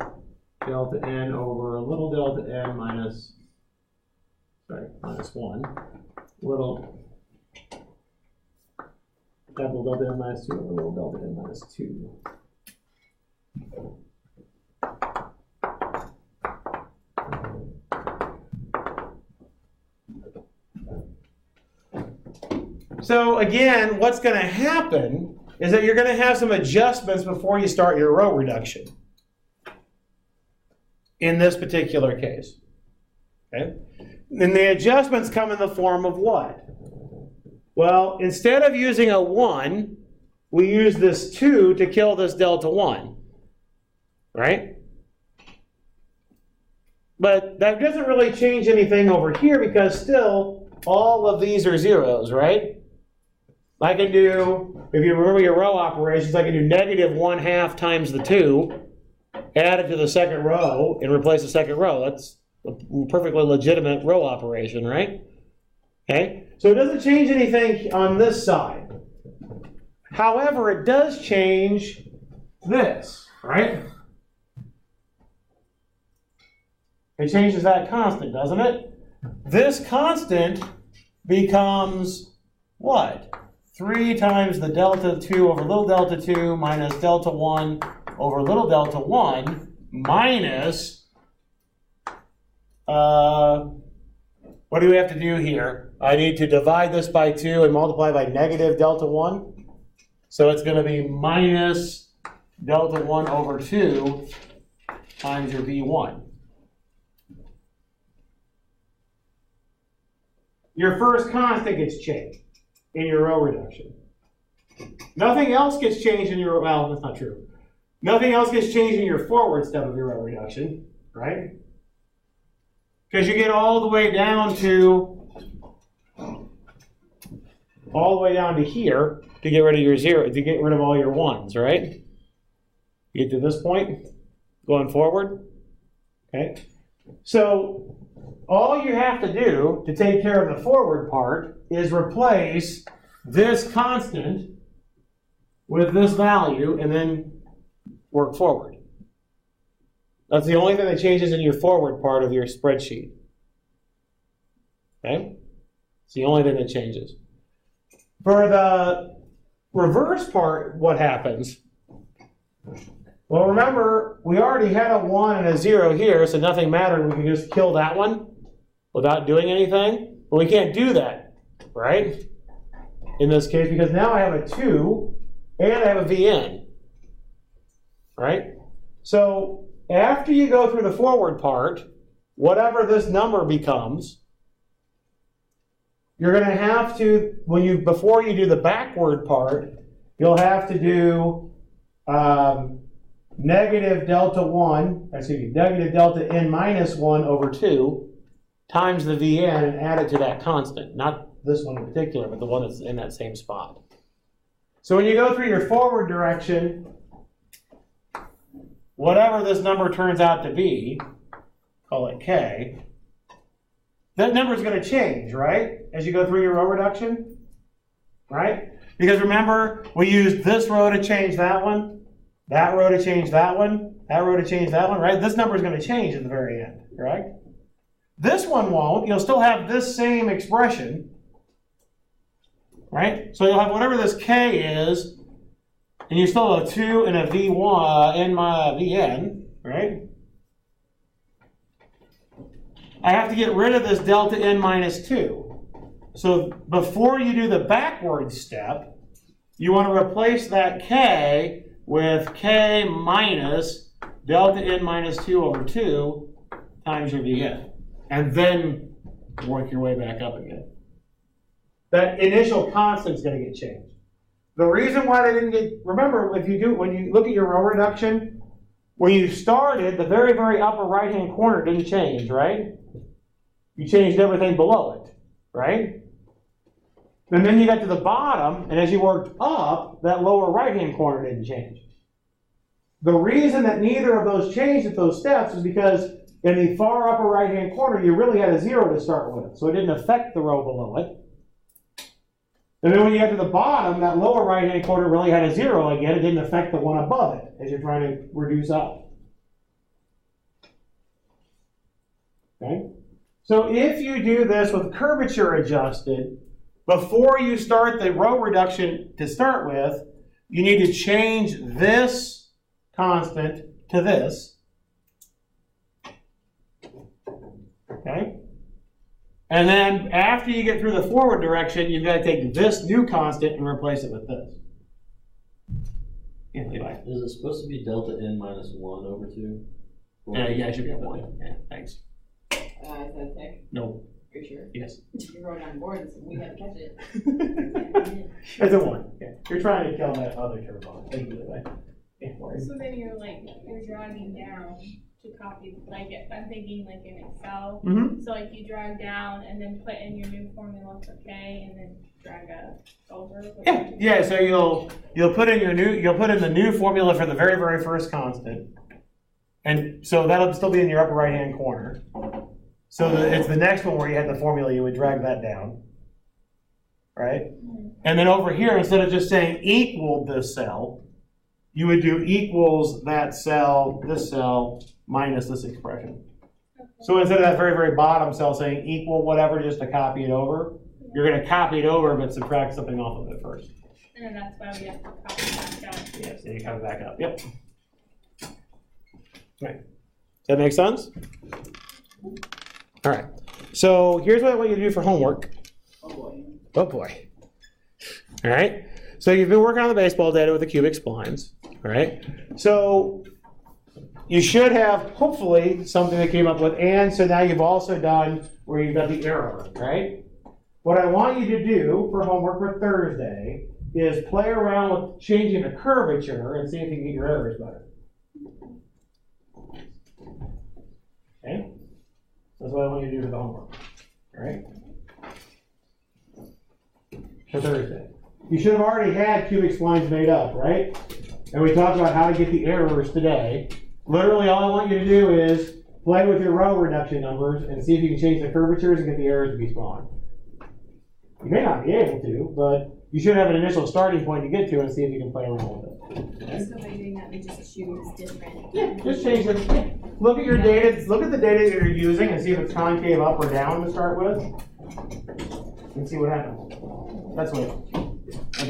delta n over little delta n minus 1. Little capital delta n minus 2 over little delta n minus 2. So again, what's going to happen is that you're going to have some adjustments before you start your row reduction in this particular case. Okay? And the adjustments come in the form of what? Well, instead of using a 1, we use this 2 to kill this delta 1. Right? But that doesn't really change anything over here because still all of these are zeros, right? I can do, if you remember your row operations, I can do -1/2 times the 2, add it to the second row, and replace the second row. That's a perfectly legitimate row operation, right? Okay, so it doesn't change anything on this side. However, it does change this, right? It changes that constant, doesn't it? This constant becomes what? 3 times the delta 2 over little delta 2 minus delta 1 over little delta 1 minus, what do we have to do here? I need to divide this by 2 and multiply by negative delta 1. So it's going to be minus delta 1 over 2 times your V1. Your first constant gets changed in your row reduction. Nothing else gets changed in your, well, that's not true. Nothing else gets changed in your forward step of your row reduction, right? Because you get all the way down to here to get rid of your 0, to get rid of all your 1s, right? You get to this point, going forward, okay? So all you have to do to take care of the forward part is replace this constant with this value and then work forward. That's the only thing that changes in your forward part of your spreadsheet. Okay? It's the only thing that changes. For the reverse part, what happens? Well, remember, we already had a 1 and a 0 here, so nothing mattered. We can just kill that one without doing anything. But we can't do that, right? In this case, because now I have a 2 and I have a Vn, right? So after you go through the forward part, whatever this number becomes, you're going to have to, before you do the backward part, you'll have to do negative delta n minus 1 over 2 times the Vn and add it to that constant. Not this one in particular, but the one that's in that same spot. So when you go through your forward direction, whatever this number turns out to be, call it K, that number is going to change, right? As you go through your row reduction, right? Because remember, we used this row to change that one, that row to change that one, that row to change that one, right? This number is going to change at the very end, right? This one won't. You'll still have this same expression, right? So you'll have whatever this K is, and you still have a 2 and a V1 and my Vn, right? I have to get rid of this delta n minus 2. So before you do the backward step, you want to replace that K with K minus delta n minus 2 over 2 times your Vn. And then work your way back up again. That initial constant is going to get changed. The reason why they didn't get, remember, when you look at your row reduction, when you started, the very, very upper right-hand corner didn't change, right? You changed everything below it, right? And then you got to the bottom, and as you worked up, that lower right-hand corner didn't change. The reason that neither of those changed at those steps is because in the far upper right-hand corner, you really had a 0 to start with, so it didn't affect the row below it. And then when you get to the bottom, that lower right-hand corner really had a 0 again. It didn't affect the one above it as you're trying to reduce up. Okay? So if you do this with curvature adjusted, before you start the row reduction to start with, you need to change this constant to this. Okay? And then after you get through the forward direction, you've got to take this new constant and replace it with this. Yeah, Levi. Is it supposed to be delta n minus 1 over 2? Yeah, it should be a 1. Yeah, thanks. Is that thick? No. Are you sure? Yes. You wrote on board, so we had to catch it. It's a 1. Yeah. You're trying to kill that other curve on. Thank you, Levi. Yeah, So then you're driving down to copy, like, I'm thinking like in Excel. Mm-hmm. So like you drag down and then put in your new formula for K and then drag over. Yeah. So you'll put in the new formula for the very, very first constant, and so that'll still be in your upper right hand corner. So it's the next one where you had the formula, you would drag that down, right? And then over here, instead of just saying equal this cell, you would do equals that cell, this cell, minus this expression. So instead of that very, very bottom cell saying equal whatever just to copy it over, you're going to copy it over but subtract something off of it first. And then that's why we have to copy back up. Yeah, so you copy back up. Yep. Right. Does that make sense? All right. So here's what I want you to do for homework. Oh boy. All right. So you've been working on the baseball data with the cubic splines. All right. So you should have hopefully something that came up with, and so now you've also done where you've got the error, right? What I want you to do for homework for Thursday is play around with changing the curvature and see if you can get your errors better. Okay? That's what I want you to do for the homework. All right? For Thursday. You should have already had cubic splines made up, right? And we talked about how to get the errors today. Literally, all I want you to do is play with your row reduction numbers and see if you can change the curvatures and get the errors to be spawned. You may not be able to, but you should have an initial starting point to get to and see if you can play around with it. So by doing that, we just choose different. Yeah, just change it. Look at your data. Look at the data that you're using and see if it's concave up or down to start with, and see what happens. That's what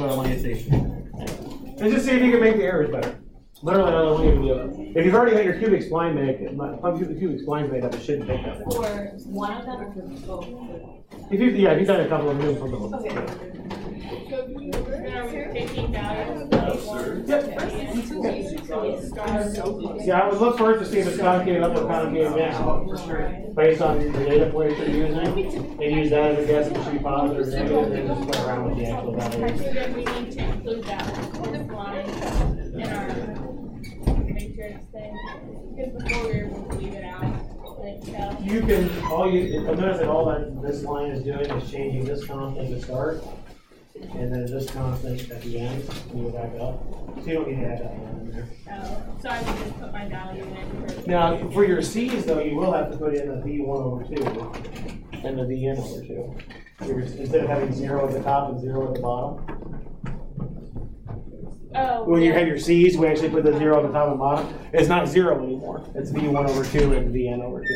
I want you to see. And just see if you can make the errors better. Literally, all I want you to do. If you've already got your cubic spline made, the cubic spline made up, it shouldn't take that long. For one of them or for both? If you've done a couple of them for both. So then are we taking values of one? Yeah, I would look first to see if it's concave up or concave down, based on the data points you're using, and use that as a guess if it should be positive or negative, and then just play around with the actual values. So then we need to include that line in our matrix thing, because before we were able to leave it out. You can, notice that all that this line is doing is changing this constant to start, and then this constant at the end, and you go back up. So you don't need to add that line in there. So I would just put my value in. Now, for your C's, though, you will have to put in the V1 over 2 and the Vn over 2. Instead of having 0 at the top and 0 at the bottom. Oh, when you have your C's, we actually put the 0 at the top and bottom. It's not 0 anymore. It's V1 over 2 and Vn over 2.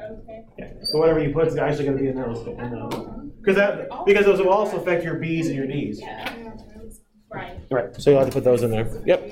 Okay. Yeah. So whatever you put is actually going to be in those. Because those will also affect your B's and your D's. Yeah. Right. Right. So you'll have to put those in there. Yep.